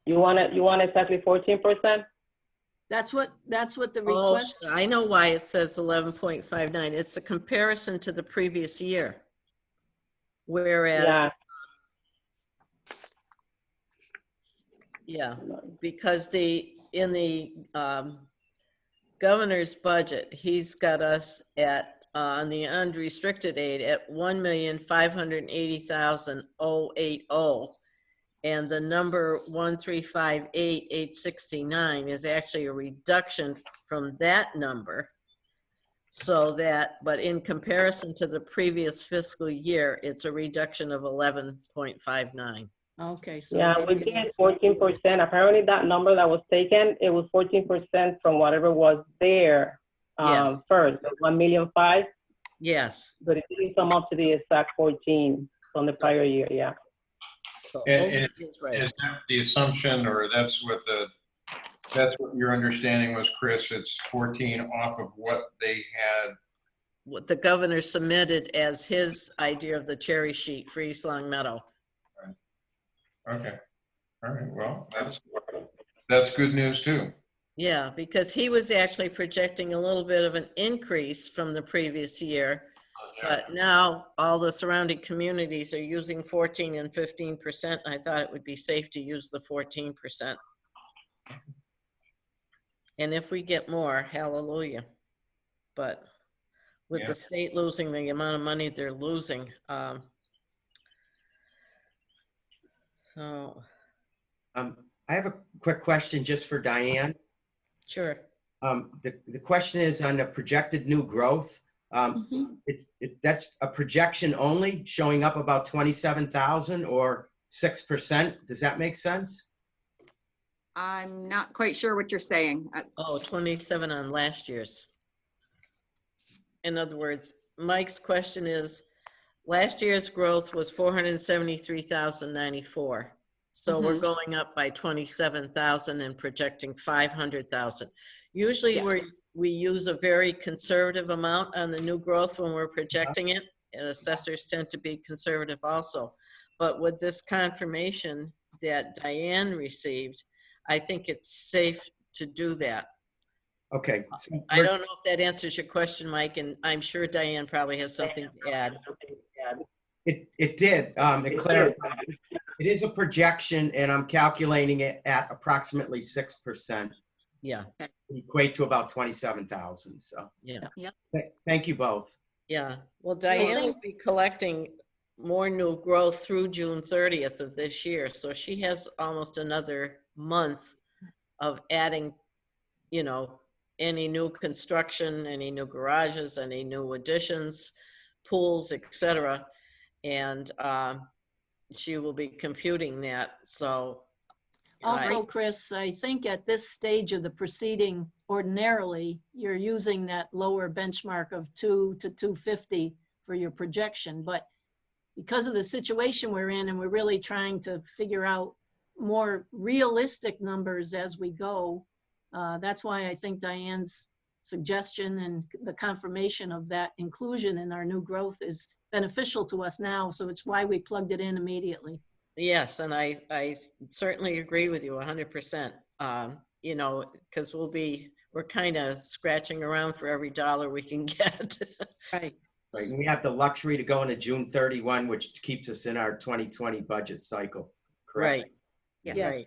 You want exactly 14%?
That's what the
Oh,
request.
I know why it says 11.59. It's a comparison to the previous year. Whereas,
Yeah.
yeah, because in the governor's budget, he's got us at on the unrestricted aid at 1,580,080, and the number 1,358,869 is actually a reduction from that number. So that, but in comparison to the previous fiscal year, it's a reduction of 11.59.
Okay, so
Yeah, we
maybe
did
it's
14%. Apparently that number that was taken, it was 14% from whatever was there
Yes.
first, the 1,000,005,
Yes.
but it didn't come up to the exact 14 from the prior year, yeah.
So
And
Olga is right.
is that the assumption, or that's what your understanding was, Chris? It's 14 off of what they had.
What the governor submitted as his idea of the cherry sheet for East Long Meadow.
Okay. All right. Well, that's good news too.
Yeah, because he was actually projecting a little bit of an increase from the previous year. But now all the surrounding communities are using 14 and 15%. I thought it would be safe to use the 14%. And if we get more, hallelujah. But with the state losing the amount of money they're losing, so.
I have a quick question just for Diane.
Sure.
The question is on the projected new growth. That's a projection only, showing up about 27,000 or 6%. Does that make sense?
I'm not quite sure what you're saying.
Oh, 27 on last year's. In other words, Mike's question is, last year's growth was 473,094. So we're going up by 27,000 and projecting 500,000. Usually we use a very conservative amount on the new growth when we're projecting it. And assessors tend to be conservative also. But with this confirmation that Diane received, I think it's safe to do that.
Okay.
I don't know if that answers your question, Mike, and I'm sure Diane probably has something to add.
It did. It clarified. It is a projection, and I'm calculating it at approximately 6%.
Yeah.
Equate to about 27,000. So
yeah.
Thank you both.
Yeah. Well, Diane will be collecting more new growth through June 30th of this year. So she has almost another month of adding, you know, any new construction, any new garages, any new additions, pools, etc. And she will be computing that. So
also, Chris, I think at this stage of the proceeding, ordinarily, you're using that lower benchmark of 2 to 250 for your projection. But because of the situation we're in, and we're really trying to figure out more realistic numbers as we go, that's why I think Diane's suggestion and the confirmation of that inclusion in our new growth is beneficial to us now. So it's why we plugged it in immediately.
Yes, and I certainly agree with you 100%. You know, because we're kind of scratching around for every dollar we can get.
Right.
Right. And we have the luxury to go into June 31, which keeps us in our 2020 budget cycle. Correct?
Right.
Yes.
Right.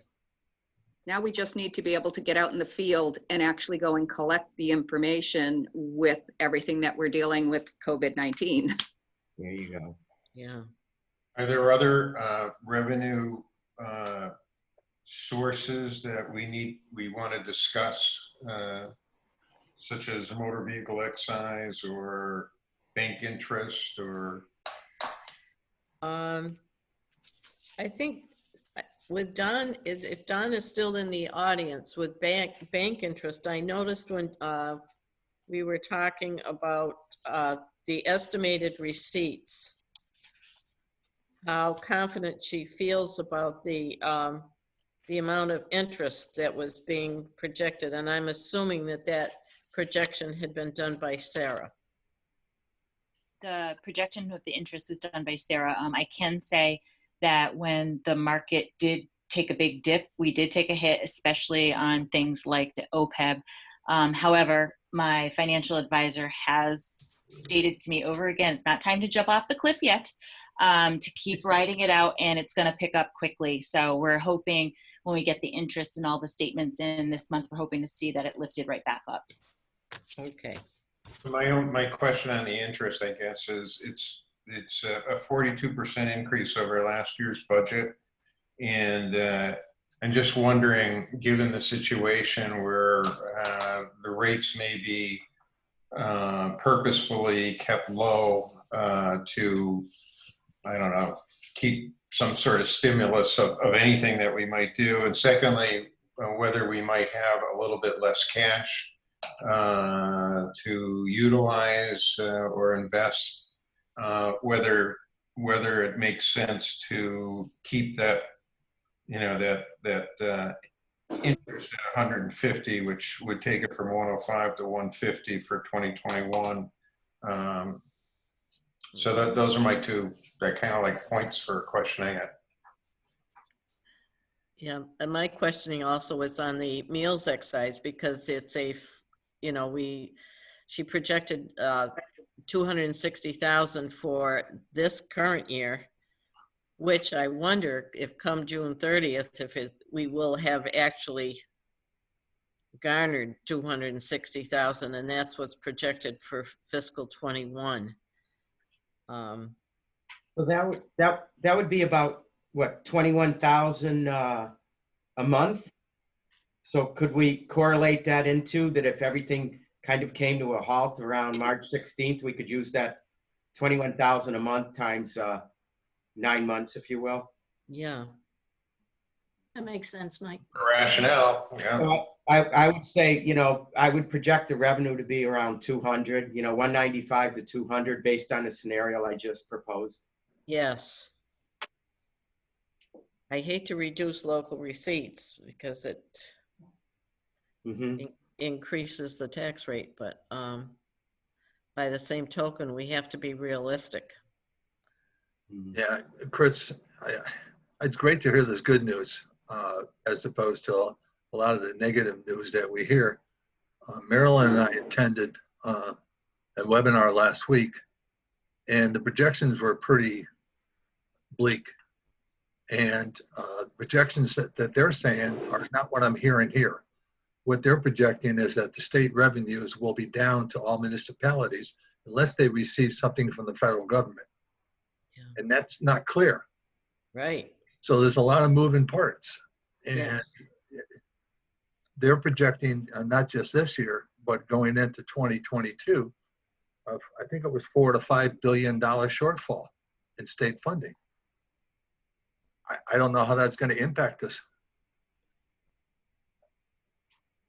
Now we just need to be able to get out in the field and actually go and collect the information with everything that we're dealing with COVID-19.
There you go.
Yeah.
Are there other revenue sources that we want to discuss, such as motor vehicle excise or bank interest, or?
I think with Don, if Don is still in the audience with bank interest, I noticed when we were talking about the estimated receipts, how confident she feels about the amount of interest that was being projected. And I'm assuming that that projection had been done by Sarah.
The projection of the interest was done by Sarah. I can say that when the market did take a big dip, we did take a hit, especially on things like the OPEB. However, my financial advisor has stated to me over again, it's not time to jump off the cliff yet, to keep riding it out, and it's going to pick up quickly. So we're hoping when we get the interest and all the statements in this month, we're hoping to see that it lifted right back up.
Okay.
My question on the interest, I guess, is it's a 42% increase over last year's budget. And I'm just wondering, given the situation where the rates may be purposefully kept low to, I don't know, keep some sort of stimulus of anything that we might do. And secondly, whether we might have a little bit less cash to utilize or invest, whether it makes sense to keep that, you know, that interest at 150, which would take it from 105 to 150 for 2021. So those are my two, that kind of like points for questioning it.
Yeah, and my questioning also was on the meals excise, because it's a, you know, she projected 260,000 for this current year, which I wonder if come June 30th, if we will have actually garnered 260,000, and that's what's projected for fiscal 21.
So that would be about what, 21,000 a month? So could we correlate that into that if everything kind of came to a halt around March 16th, we could use that 21,000 a month times 9 months, if you will?
Yeah.
That makes sense, Mike.
Rationale, yeah.
So I would say, you know, I would project the revenue to be around 200, you know, 195 to 200 based on the scenario I just proposed.
Yes. I hate to reduce local receipts because it increases the tax rate, but by the same token, we have to be realistic.
Yeah, Chris, it's great to hear this good news as opposed to a lot of the negative news that we hear. Marilyn and I attended a webinar last week, and the projections were pretty bleak. And projections that they're saying are not what I'm hearing here. What they're projecting is that the state revenues will be down to all municipalities unless they receive something from the federal government. Yeah. And that's not clear.
Right.
So there's a lot of moving parts. And they're projecting not just this year, but going into 2022, of, I think it was $4 to $5 billion shortfall in state funding. I don't know how that's going to impact us.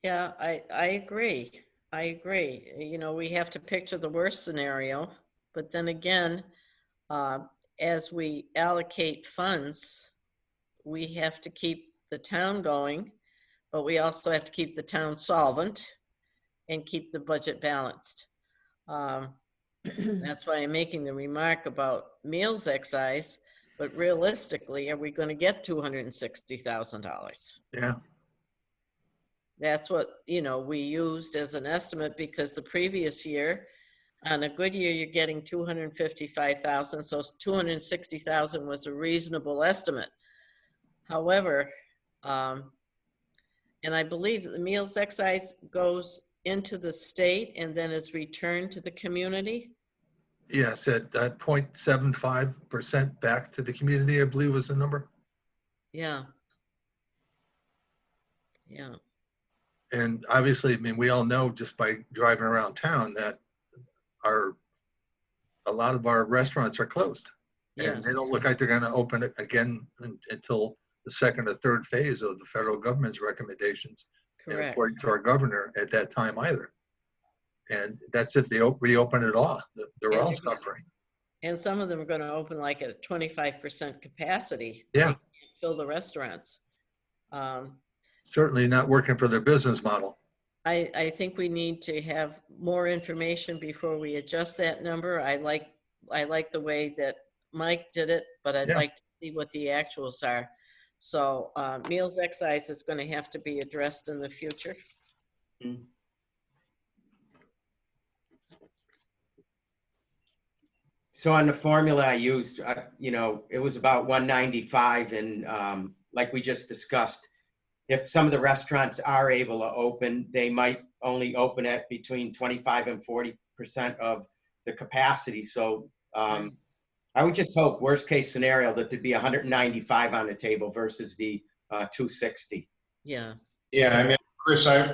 Yeah, I agree. I agree. You know, we have to picture the worst scenario, but then again, as we allocate funds, we have to keep the town going, but we also have to keep the town solvent and keep the budget balanced. That's why I'm making the remark about meals excise, but realistically, are we going to get $260,000?
Yeah.
That's what, you know, we used as an estimate, because the previous year, on a good year, you're getting 255,000. So 260,000 was a reasonable estimate. However, and I believe the meals excise goes into the state and then is returned to the community.
Yes, at 0.75% back to the community, I believe was the number.
Yeah. Yeah.
And obviously, I mean, we all know just by driving around town that a lot of our restaurants are closed. Yeah. And they don't look like they're going to open it again until the second or third phase of the federal government's recommendations and
Correct.
according to our governor at that time either. And that's if they reopen it all. They're all suffering.
And some of them are going to open like at 25% capacity.
Yeah.
They can't fill the restaurants.
Certainly not working for their business model.
I think we need to have more information before we adjust that number. I like the way that Mike did it, but I'd
Yeah.
like to see what the actuals are. So meals excise is going to have to be addressed in the future.
So on the formula I used, you know, it was about 195, and like we just discussed, if some of the restaurants are able to open, they might only open at between 25 and 40% of the capacity. So I would just hope, worst case scenario, that there'd be 195 on the table versus the 260.
Yeah.
Yeah, I mean, Chris, I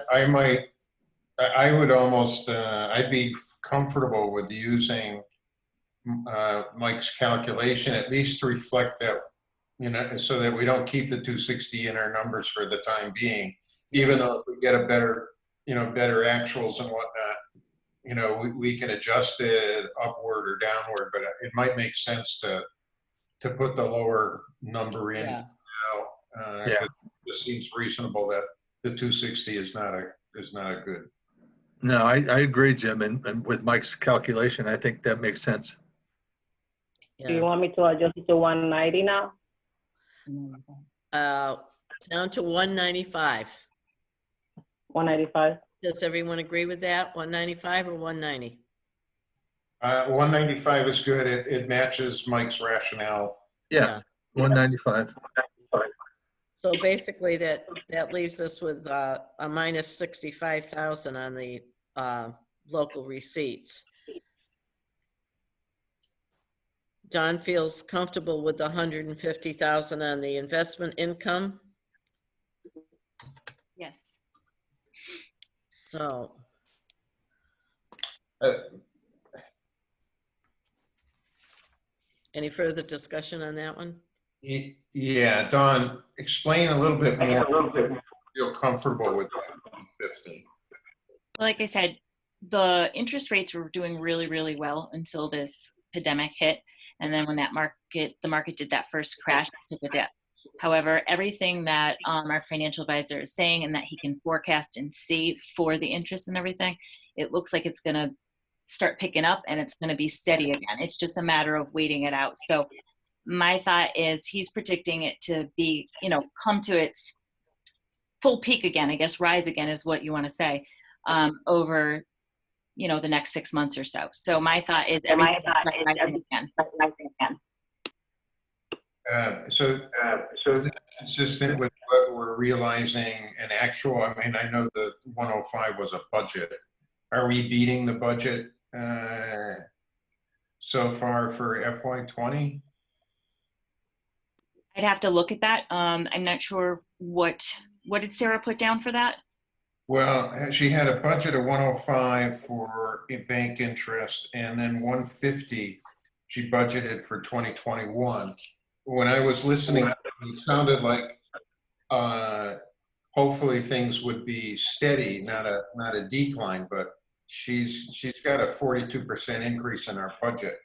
would almost, I'd be comfortable with using Mike's calculation, at least to reflect that, you know, so that we don't keep the 260 in our numbers for the time being, even though if we get a better, you know, better actuals and whatnot, you know, we can adjust it upward or downward, but it might make sense to put the lower number in now.
Yeah.
It seems reasonable that the 260 is not a good.
No, I agree, Jim. And with Mike's calculation, I think that makes sense.
Do you want me to adjust it to 190 now?
Down to 195.
195?
Does everyone agree with that? 195 or 190?
195 is good. It matches Mike's rationale.
Yeah, 195.
So basically that leaves us with a minus 65,000 on the local receipts. Don feels comfortable with the 150,000 on the investment income.
Yes.
So. Any further discussion on that one?
Yeah, Don, explain a little bit more. Feel comfortable with that 150.
Like I said, the interest rates were doing really, really well until this pandemic hit. And then when the market did that first crash, it took a dip. However, everything that our financial advisor is saying and that he can forecast and see for the interest and everything, it looks like it's going to start picking up and it's going to be steady again. It's just a matter of waiting it out. So my thought is he's predicting it to be, you know, come to its full peak again, I guess rise again is what you want to say, over, you know, the next 6 months or so. So my thought is everything again.
So consistent with what we're realizing an actual, I mean, I know the 105 was a budget. Are we beating the budget so far for FY20?
I'd have to look at that. I'm not sure what did Sarah put down for that?
Well, she had a budget of 105 for bank interest and then 150 she budgeted for 2021. When I was listening, it sounded like hopefully things would be steady, not a decline, but she's got a 42% increase in our budget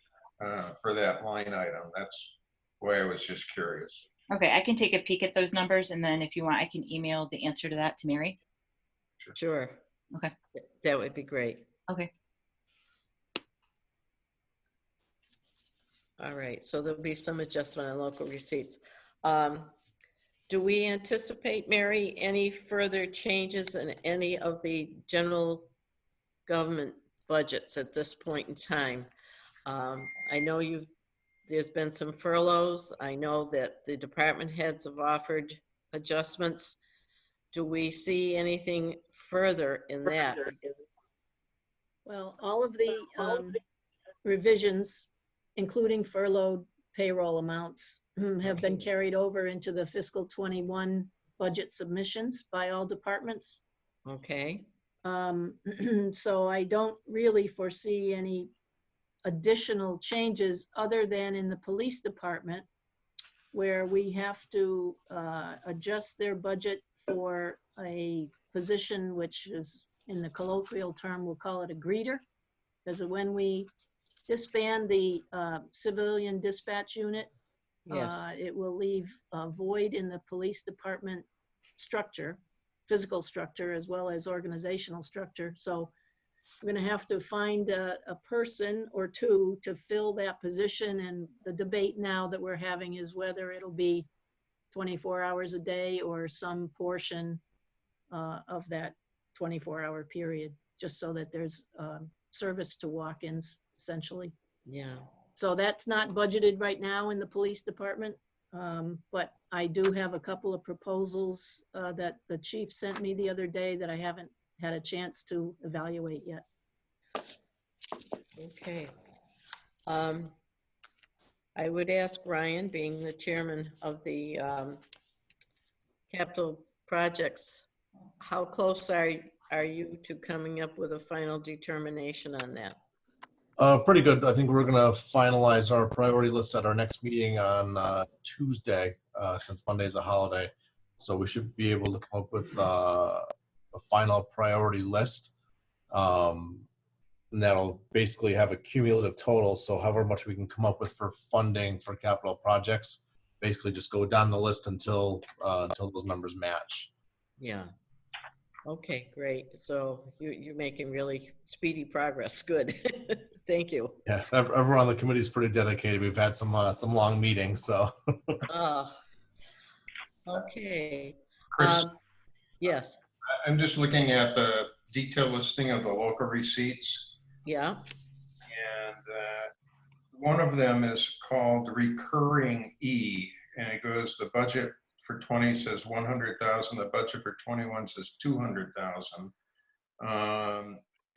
for that line item. That's why I was just curious.
Okay, I can take a peek at those numbers, and then if you want, I can email the answer to that to Mary.
Sure.
Okay.
That would be great.
Okay.
All right, so there'll be some adjustment on local receipts. Do we anticipate, Mary, any further changes in any of the general government budgets at this point in time? I know there's been some furloughs. I know that the department heads have offered adjustments. Do we see anything further in that?
Well, all of the revisions, including furloughed payroll amounts, have been carried over into the fiscal 21 budget submissions by all departments.
Okay.
So I don't really foresee any additional changes other than in the police department, where we have to adjust their budget for a position which is, in the colloquial term, we'll call it a greeter. Because when we disband the civilian dispatch unit,
Yes.
it will leave a void in the police department structure, physical structure, as well as organizational structure. So we're going to have to find a person or two to fill that position. And the debate now that we're having is whether it'll be 24 hours a day or some portion of that 24-hour period, just so that there's service to walk-ins, essentially.
Yeah.
So that's not budgeted right now in the police department. But I do have a couple of proposals that the chief sent me the other day that I haven't had a chance to evaluate yet.
Okay. I would ask Ryan, being the chairman of the capital projects, how close are you to coming up with a final determination on that?
Pretty good. I think we're gonna finalize our priority list at our next meeting on Tuesday, since Monday's a holiday. So we should be able to come up with a final priority list. And that'll basically have a cumulative total. So however much we can come up with for funding for capital projects, basically just go down the list until those numbers match.
Yeah. Okay, great. So you're making really speedy progress. Good. Thank you.
Yeah, everyone on the committee is pretty dedicated. We've had some long meetings, so.
Okay.
Chris,
Yes.
I'm just looking at the detailed listing of the local receipts.
Yeah.
And one of them is called recurring E, and it goes, the budget for 20 says 100,000, the budget for 21 says 200,000.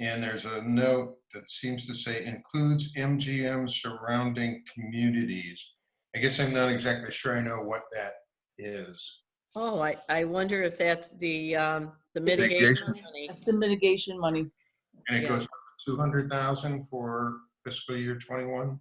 And there's a note that seems to say includes MGM surrounding communities. I guess I'm not exactly sure I know what that is.
Oh, I wonder if that's the mitigation
Mitigation.
money.
That's the mitigation money.
And it
Yeah.
goes up to 200,000 for fiscal year 21.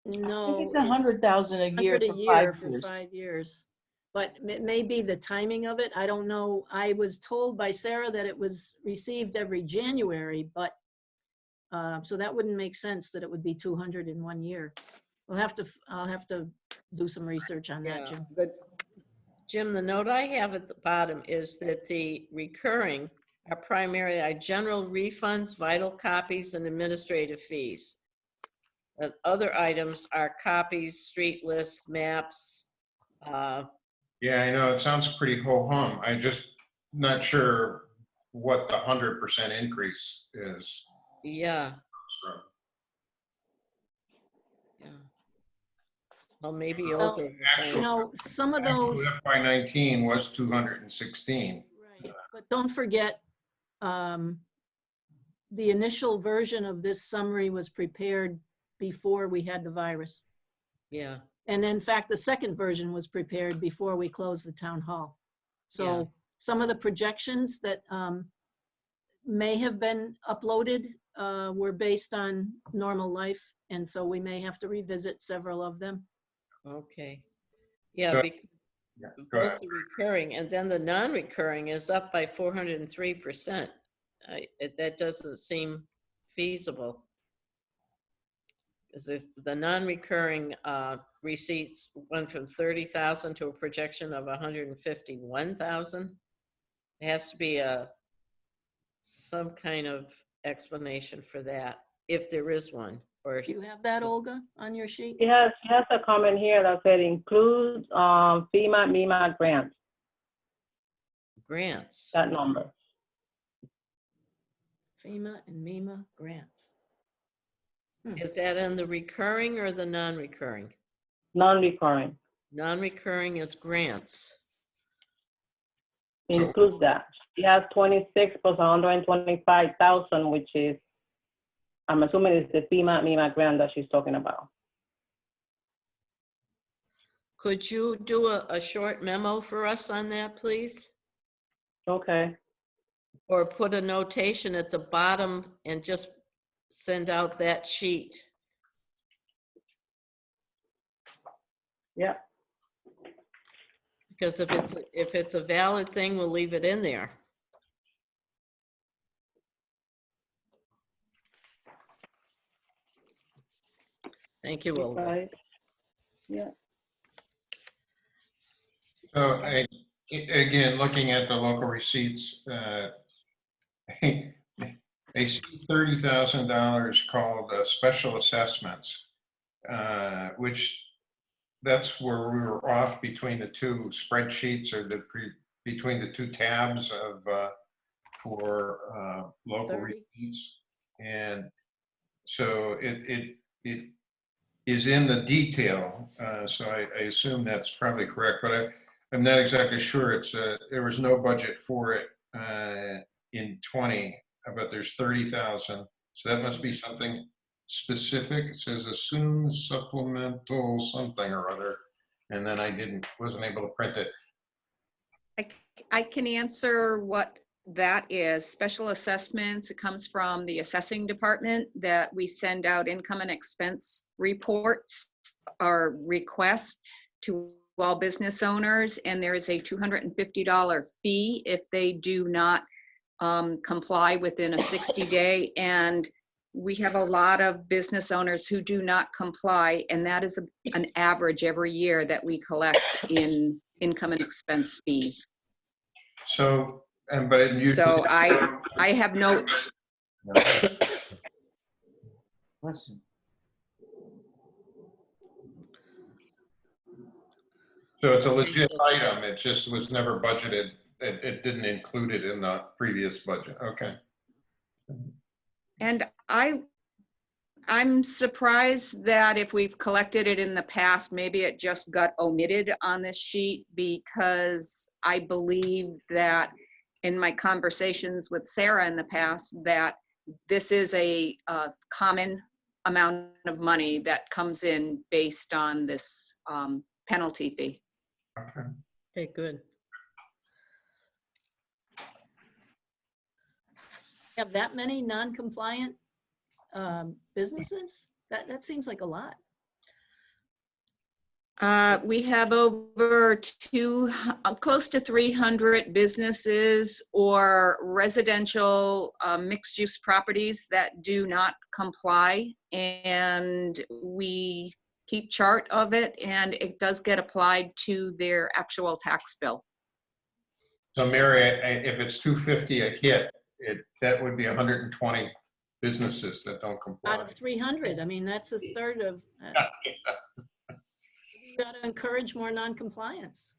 No,
I think it's 100,000 a year
100 a
for
year
5
for
years.
5 years. But it may be the timing of it. I don't know. I was told by Sarah that it was received every January, but so that wouldn't make sense that it would be 200 in 1 year. I'll have to do some research on that,
Yeah.
Jim.
Jim, the note I have at the bottom is that the recurring are primarily our general refunds, vital copies, and administrative fees. And other items are copies, street lists, maps.
Yeah, I know, it sounds pretty ho-hum. I just not sure what the 100% increase is.
Yeah.
So,
Yeah. Well, maybe
Well,
older.
actual-
You know, some of those,
FY19 was 216.
right, but don't forget, the initial version of this summary was prepared before we had the virus.
Yeah.
And in fact, the second version was prepared before we closed the town hall. So
Yeah.
some of the projections that may have been uploaded were based on normal life. And so we may have to revisit several of them.
Okay. Yeah,
So-
because
Go
both
ahead.
the recurring and then the non-recurring is up by 403%. That doesn't seem feasible. Because the non-recurring receipts went from 30,000 to a projection of 151,000. There has to be some kind of explanation for that, if there is one. Or
Do you have that, Olga, on your sheet?
He has a comment here that said includes FEMA, MEMA grants,
grants,
that number.
FEMA and MEMA grants.
is that in the recurring or the non-recurring?
Non-recurring,
Non-recurring is grants.
includes that. He has 26 plus 125,000, which is, I'm assuming it's the FEMA, MEMA grant that she's talking about.
Could you do a short memo for us on that, please?
Okay.
Or put a notation at the bottom and just send out that sheet.
Yeah.
Because if it's a valid thing, we'll leave it in there. Thank you, Olga.
Right. Yeah.
So again, looking at the local receipts, I see $30,000 called special assessments, which that's where we were off between the two spreadsheets or between the two tabs of for local
30.
receipts. And so it is in the detail. So I assume that's probably correct, but I'm not exactly sure. There was no budget for it in 20, but there's 30,000. So that must be something specific. It says assume supplemental something or other. And then I wasn't able to print it.
I can answer what that is. Special assessments, it comes from the assessing department that we send out income and expense reports or requests to all business owners, and there is a $250 fee if they do not comply within a 60-day. And we have a lot of business owners who do not comply, and that is an average every year that we collect in income and expense fees.
So, but you.
So I have no,
Listen.
So it's a legit item. It just was never budgeted. It didn't include it in the previous budget. Okay.
and I'm surprised that if we've collected it in the past, maybe it just got omitted on this sheet, because I believe that in my conversations with Sarah in the past, that this is a common amount of money that comes in based on this penalty fee.
Okay.
Okay, good.
Have that many non-compliant businesses? That seems like a lot.
We have over close to 300 businesses or residential mixed-use properties that do not comply, and we keep chart of it, and it does get applied to their actual tax bill.
So Mary, if it's 250 a hit, that would be 120 businesses that don't comply.
Out of 300, I mean, that's a third of. You got to encourage more non-compliance.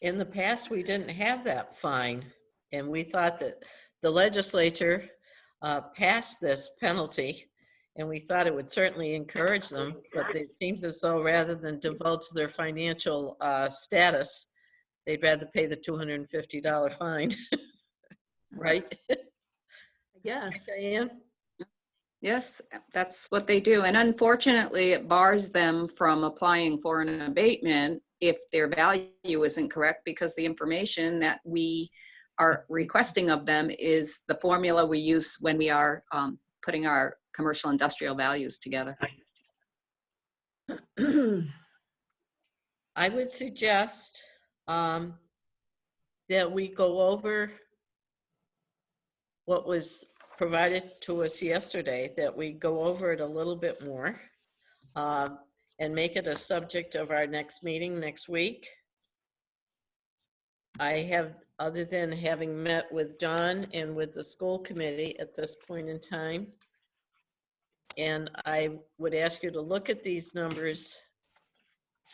In the past, we didn't have that fine, and we thought that the legislature passed this penalty, and we thought it would certainly encourage them, but it seems as though rather than divulge their financial status, they'd rather pay the $250 fine. Right?
Yes.
Diane?
Yes, that's what they do. And unfortunately, it bars them from applying for an abatement if their value isn't correct, because the information that we are requesting of them is the formula we use when we are putting our commercial industrial values together.
I would suggest that we go over what was provided to us yesterday, that we go over it a little bit more and make it a subject of our next meeting next week. I have, other than having met with John and with the school committee at this point in time, and I would ask you to look at these numbers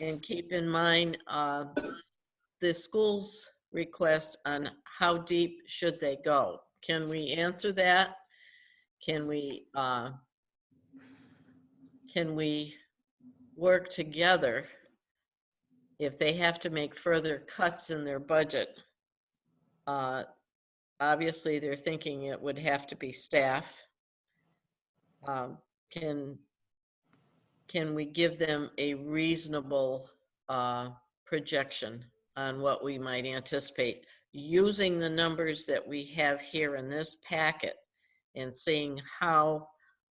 and keep in mind the school's request on how deep should they go. Can we answer that? Can we work together if they have to make further cuts in their budget? Obviously, they're thinking it would have to be staff. Can we give them a reasonable projection on what we might anticipate using the numbers that we have here in this packet, and seeing how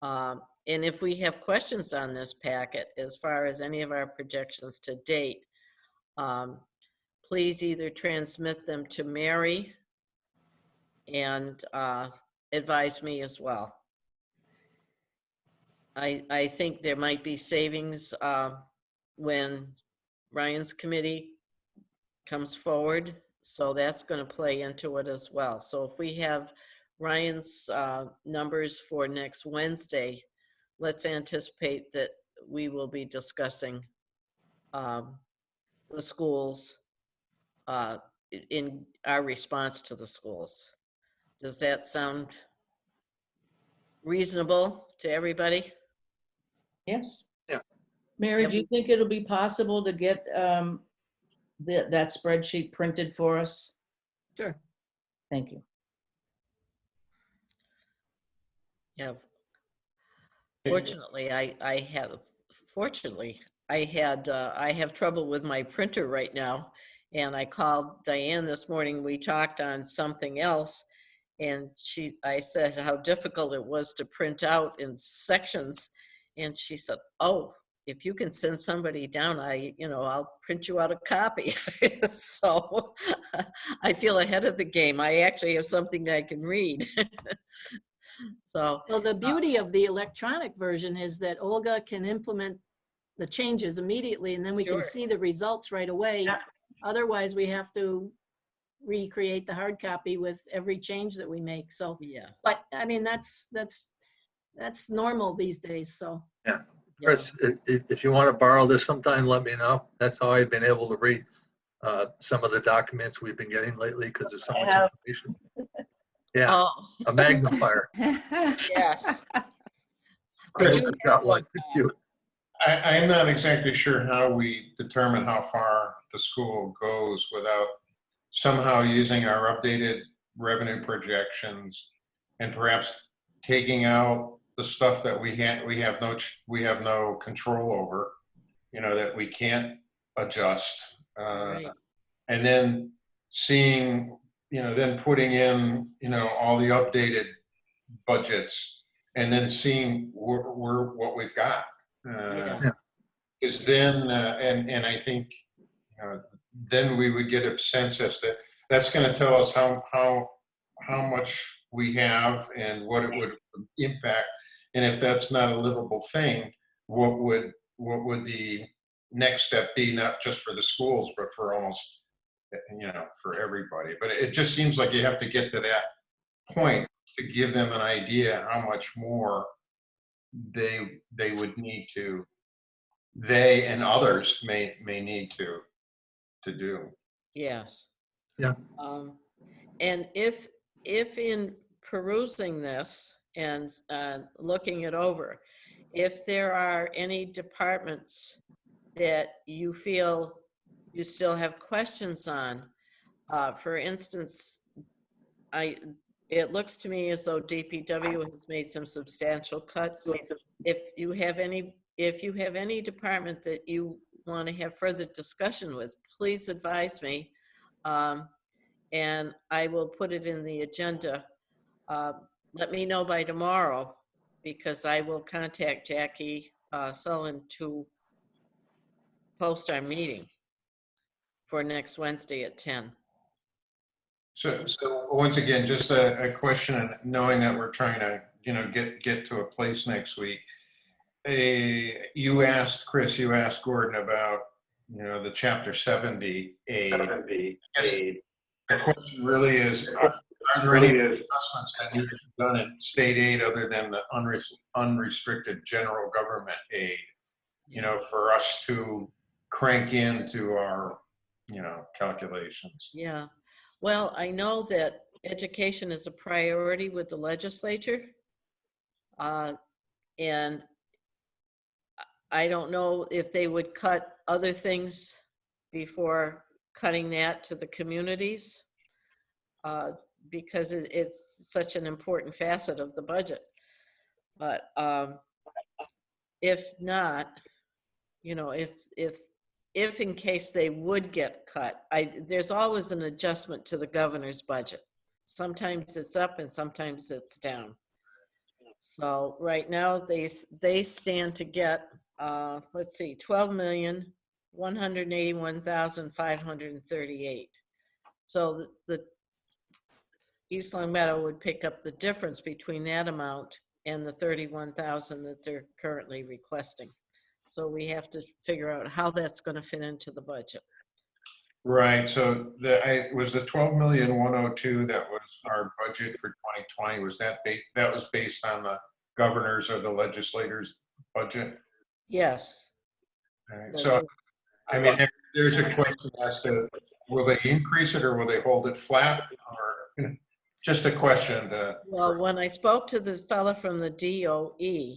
And if we have questions on this packet, as far as any of our projections to date, please either transmit them to Mary and advise me as well. I think there might be savings when Ryan's committee comes forward, so that's going to play into it as well. So if we have Ryan's numbers for next Wednesday, let's anticipate that we will be discussing the schools in our response to the schools. Does that sound reasonable to everybody?
Yes.
Yeah.
Mary,
Yep.
do you think it'll be possible to get that spreadsheet printed for us?
Sure.
Thank you.
Yeah. Fortunately, I have trouble with my printer right now. And I called Diane this morning. We talked on something else. And I said how difficult it was to print out in sections. And she said, oh, if you can send somebody down, I'll print you out a copy. So I feel ahead of the game. I actually have something I can read. So,
Well, the beauty of the electronic version is that Olga can implement the changes immediately, and then we
Sure.
can see the results right away. Otherwise, we have to recreate the hard copy with every change that we make. So,
yeah.
but I mean, that's normal these days. So,
Yeah. Chris, if you want to borrow this sometime, let me know. That's how I've been able to read some of the documents we've been getting lately because there's so much information. Yeah,
Oh,
a magnifier.
yes.
Chris,
I've got one. Thank you.
I'm not exactly sure how we determine how far the school goes without somehow using our updated revenue projections and perhaps taking out the stuff that we have no control over, that we can't adjust,
Right.
and then seeing, then putting in, all the updated budgets, and then seeing what we've got.
Yeah.
Because then, and I think then we would get a sense as to, that's going to tell us how much we have and what it would impact. And if that's not a livable thing, what would the next step be, not just for the schools, but for almost, for everybody. But it just seems like you have to get to that point to give them an idea how much more they would need to, they and others may need to do.
Yes.
Yeah.
And if in perusing this and looking it over, if there are any departments that you feel you still have questions on, for instance, it looks to me as though DPW has made some substantial cuts. If you have any department that you want to have further discussion with, please advise me. And I will put it in the agenda. Let me know by tomorrow, because I will contact Jackie Sullivan to post our meeting for next Wednesday at 10.
So once again, just a question, and knowing that we're trying to, get to a place next week. You asked Gordon about, the Chapter 70 aid. The question really is, are there any adjustments that need to be done in state aid other than the unrestricted general government aid, for us to crank into our, calculations?
Yeah. Well, I know that education is a priority with the legislature. And I don't know if they would cut other things before cutting that to the communities, because it's such an important facet of the budget. But if not, if in case they would get cut, there's always an adjustment to the governor's budget. Sometimes it's up and sometimes it's down. So right now, they stand to get, let's see, 12,181,538. So the East Long Meadow would pick up the difference between that amount and the 31,000 that they're currently requesting. So we have to figure out how that's going to fit into the budget.
Right, so was the 12,102,000 that was our budget for 2020, was that that was based on the governor's or the legislators' budget?
Yes.
All right, so, I mean, there's a question as to, will they increase it or will they hold it flat? Or just a question to.
Well, when I spoke to the fellow from the DOE,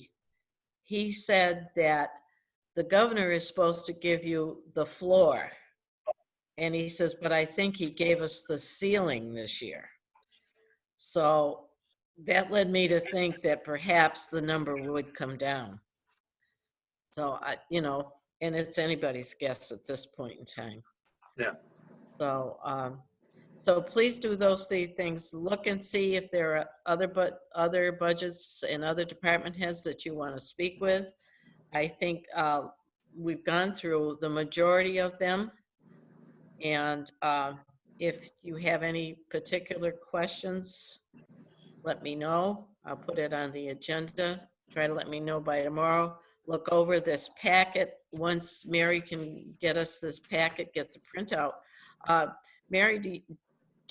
he said that the governor is supposed to give you the floor. And he says, but I think he gave us the ceiling this year. So that led me to think that perhaps the number would come down. So and it's anybody's guess at this point in time.
Yeah.
So, so please do those three things. Look and see if there are other budgets and other department heads that you want to speak with. I think we've gone through the majority of them. And if you have any particular questions, let me know. I'll put it on the agenda. Try to let me know by tomorrow. Look over this packet. Once Mary can get us this packet, get the printout. Mary, do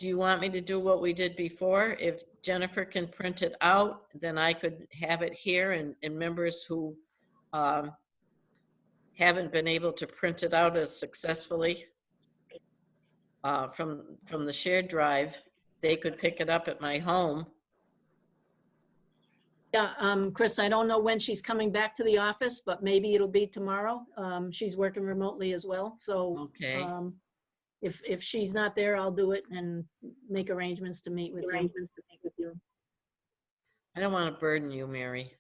you want me to do what we did before? If Jennifer can print it out, then I could have it here, and members who haven't been able to print it out as successfully from the shared drive, they could pick it up at my home.
Yeah, Chris, I don't know when she's coming back to the office, but maybe it'll be tomorrow. She's working remotely as well. So
Okay.
if she's not there, I'll do it and make arrangements to meet with you.
I don't want to burden you, Mary.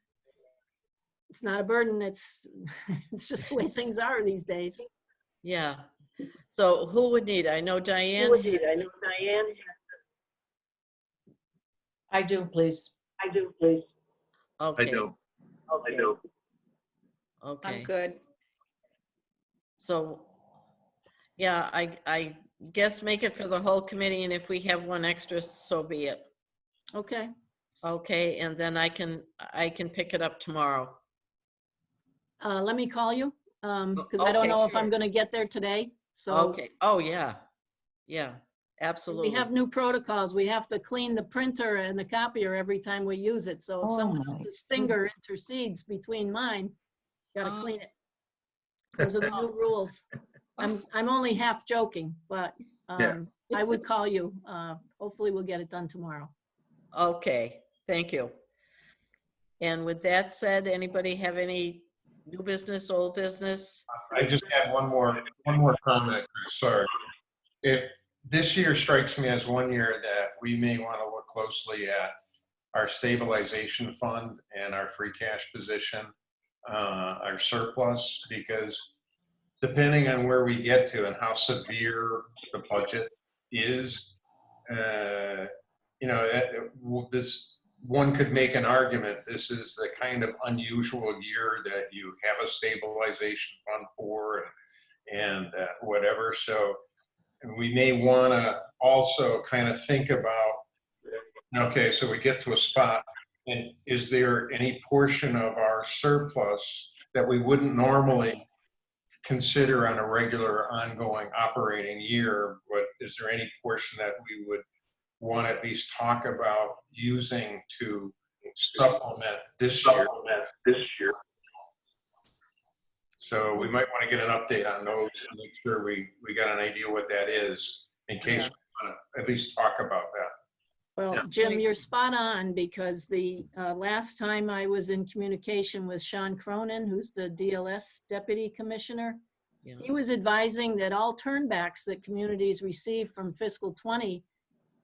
It's not a burden. It's just the way things are these days.
Yeah. So who would need? I know Diane.
I do, please.
Okay.
I do.
Okay.
I'm good.
So, yeah, I guess make it for the whole committee, and if we have one extra, so be it.
Okay.
Okay, and then I can pick it up tomorrow.
Let me call you because I don't
Okay,
know if
sure.
I'm going to get there today. So
Okay. Oh, yeah. Yeah, absolutely.
we have new protocols. We have to clean the printer and the copier every time we use it. So if
Oh
someone
my
else's finger intercedes between mine, gotta clean it. Those are the new rules. I'm only half joking, but
Yeah.
I would call you. Hopefully we'll get it done tomorrow.
Okay, thank you. And with that said, anybody have any new business, old business?
I just had one more comment, Chris, sorry. This year strikes me as one year that we may want to look closely at our stabilization fund and our free cash position, our surplus, because depending on where we get to and how severe the budget is, this one could make an argument. This is the kind of unusual year that you have a stabilization fund for and whatever. So we may want to also kind of think about, okay, so we get to a spot, and is there any portion of our surplus that we wouldn't normally consider on a regular ongoing operating year, but is there any portion that we would want to at least talk about using to supplement this year? So we might want to get an update on those and make sure we got an idea what that is in case we want to at least talk about that.
Well,
Yeah.
Jim, you're spot on because the last time I was in communication with Sean Cronin, who's the DLS Deputy Commissioner,
Yeah.
he was advising that all turnbacks that communities receive from fiscal 20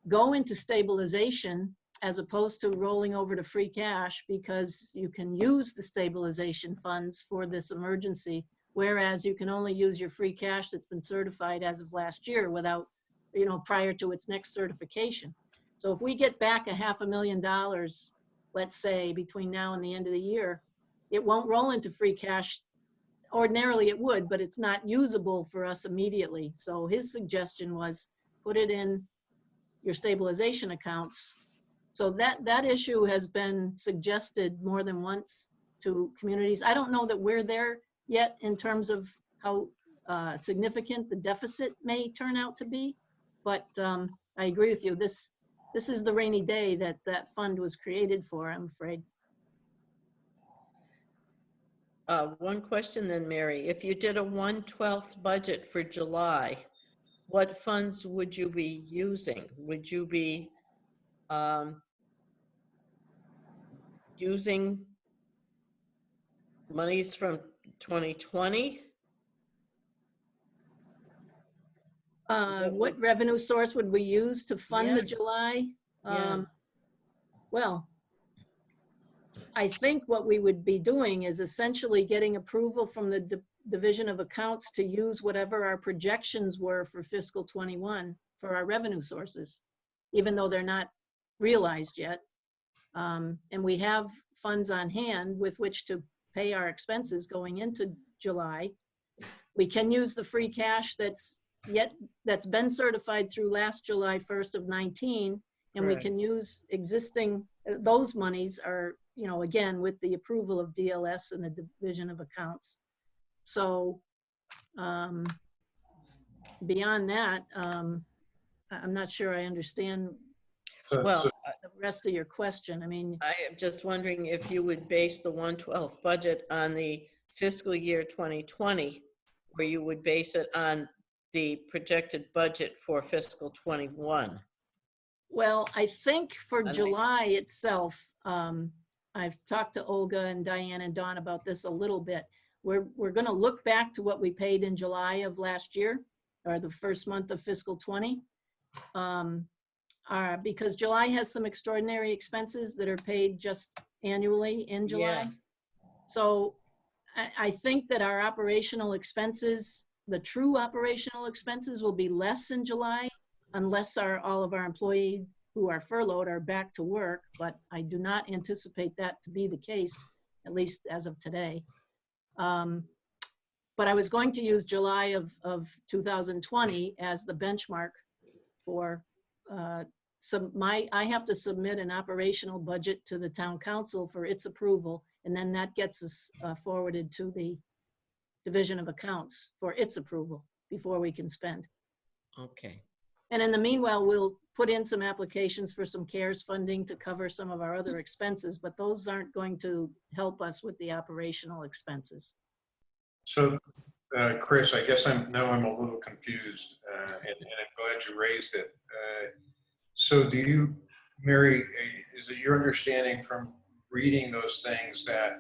go into stabilization as opposed to rolling over to free cash because you can use the stabilization funds for this emergency, whereas you can only use your free cash that's been certified as of last year without, prior to its next certification. So if we get back $500,000 let's say, between now and the end of the year, it won't roll into free cash. Ordinarily it would, but it's not usable for us immediately. So his suggestion was put it in your stabilization accounts. So that issue has been suggested more than once to communities. I don't know that we're there yet in terms of how significant the deficit may turn out to be, but I agree with you. This is the rainy day that fund was created for, I'm afraid.
One question then, Mary. If you did a 1/12 budget for July, what funds would you be using? Would you be using monies from 2020?
What revenue source would we use to fund the
Yeah.
July?
Yeah.
Well, I think what we would be doing is essentially getting approval from the Division of Accounts to use whatever our projections were for fiscal 21 for our revenue sources, even though they're not realized yet. And we have funds on hand with which to pay our expenses going into July. We can use the free cash that's been certified through last July 1st of 19, and we
Right.
can use existing, those monies are, again, with the approval of DLS and the Division of Accounts. So beyond that, I'm not sure I understand
Well,
the rest of your question. I mean,
I am just wondering if you would base the 1/12 budget on the fiscal year 2020, or you would base it on the projected budget for fiscal 21.
well, I think for
And I-
July itself, I've talked to Olga and Diane and Dawn about this a little bit. We're going to look back to what we paid in July of last year, or the first month of fiscal 20. Because July has some extraordinary expenses that are paid just annually in July.
Yes.
So I think that our operational expenses, the true operational expenses, will be less in July unless all of our employees who are furloughed are back to work, but I do not anticipate that to be the case, at least as of today. But I was going to use July of 2020 as the benchmark for I have to submit an operational budget to the town council for its approval, and then that gets us forwarded to the Division of Accounts for its approval before we can spend.
Okay.
And in the meanwhile, we'll put in some applications for some CARES funding to cover some of our other expenses, but those aren't going to help us with the operational expenses.
So, Chris, I guess I'm a little confused, and I'm glad you raised it. So do you, Mary, is it your understanding from reading those things that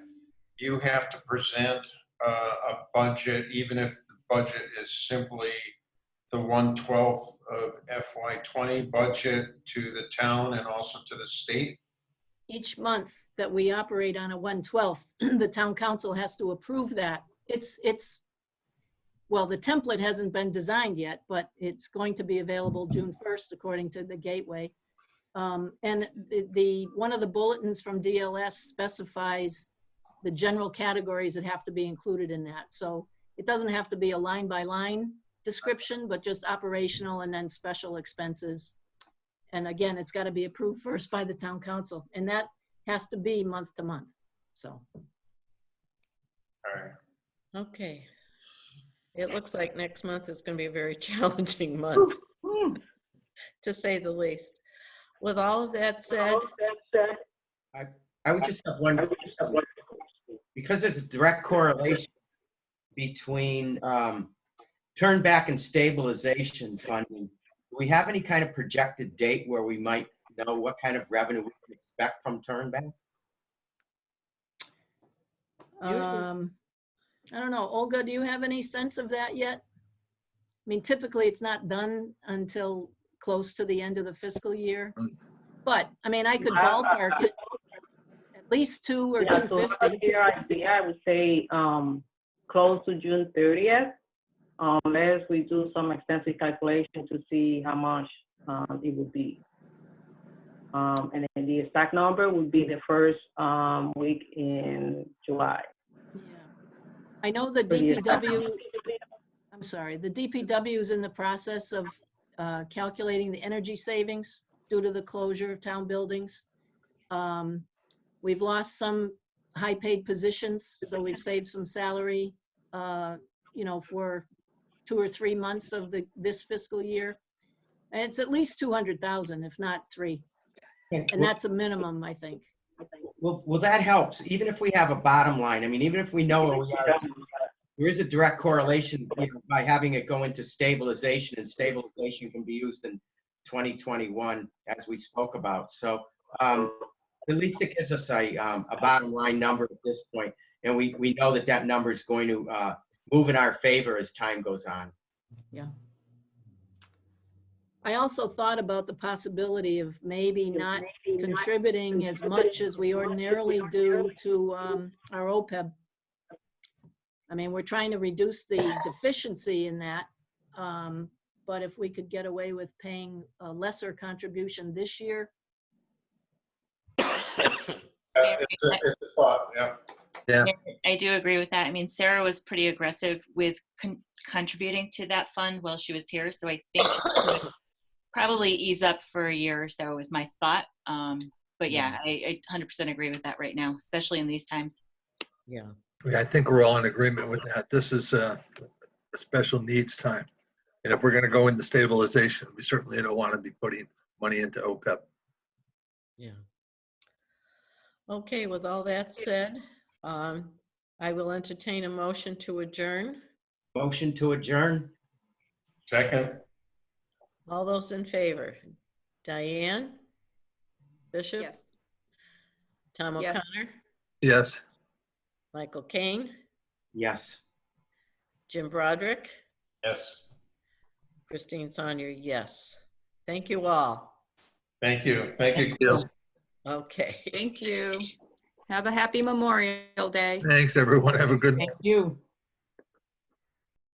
you have to present a budget, even if the budget is simply the 1/12 of FY20 budget, to the town and also to the state?
Each month that we operate on a 1/12, the town council has to approve that. Well, the template hasn't been designed yet, but it's going to be available June 1st, according to the gateway. And one of the bulletins from DLS specifies the general categories that have to be included in that. So it doesn't have to be a line by line description, but just operational and then special expenses. And again, it's got to be approved first by the town council, and that has to be month to month. So.
All right.
Okay. It looks like next month is going to be a very challenging month, to say the least. With all of that said,
I would just have one question. Because there's a direct correlation between turn back and stabilization funding. Do we have any kind of projected date where we might know what kind of revenue we can expect from turn back?
I don't know. Olga, do you have any sense of that yet? I mean, typically it's not done until close to the end of the fiscal year. But I mean, I could ballpark it at least 2 or 250.
Here, I would say close to June 30th, unless we do some extensive calculation to see how much it would be. And then the exact number would be the first week in July.
Yeah. I know the
For the exact
DPW, I'm sorry, the DPW is in the process of calculating the energy savings due to the closure of town buildings. We've lost some high-paid positions, so we've saved some salary, for 2 or 3 months of this fiscal year. And it's at least 200,000, if not 3. And that's a minimum, I think.
Well, that helps. Even if we have a bottom line, I mean, even if we know where we are, there is a direct correlation by having it go into stabilization, and stabilization can be used in 2021, as we spoke about. So at least it gives us a bottom line number at this point, and we know that number is going to move in our favor as time goes on.
Yeah. I also thought about the possibility of maybe not contributing as much as we ordinarily do to our OPEB. I mean, we're trying to reduce the deficiency in that, but if we could get away with paying a lesser contribution this year.
It's a thought, yeah.
Yeah.
I do agree with that. I mean, Sarah was pretty aggressive with contributing to that fund while she was here, so I think she would probably ease up for a year or so is my thought. But yeah, I 100% agree with that right now, especially in these times.
Yeah.
Yeah, I think we're all in agreement with that. This is a special needs time. And if we're going to go into stabilization, we certainly don't want to be putting money into OPEB.
Yeah. Okay, with all that said, I will entertain a motion to adjourn.
Motion to adjourn.
Second,
All those in favor? Diane? Bishop?
Yes.
Tom
Yes.
O'Connor?
Yes.
Michael Kane?
Yes.
Jim Broderick?
yes.
Christine Saunier, yes. Thank you all.
Thank you. Thank you.
Yes.
Okay.
Thank you. Have a happy Memorial Day.
Thanks, everyone. Have a good
Thank you.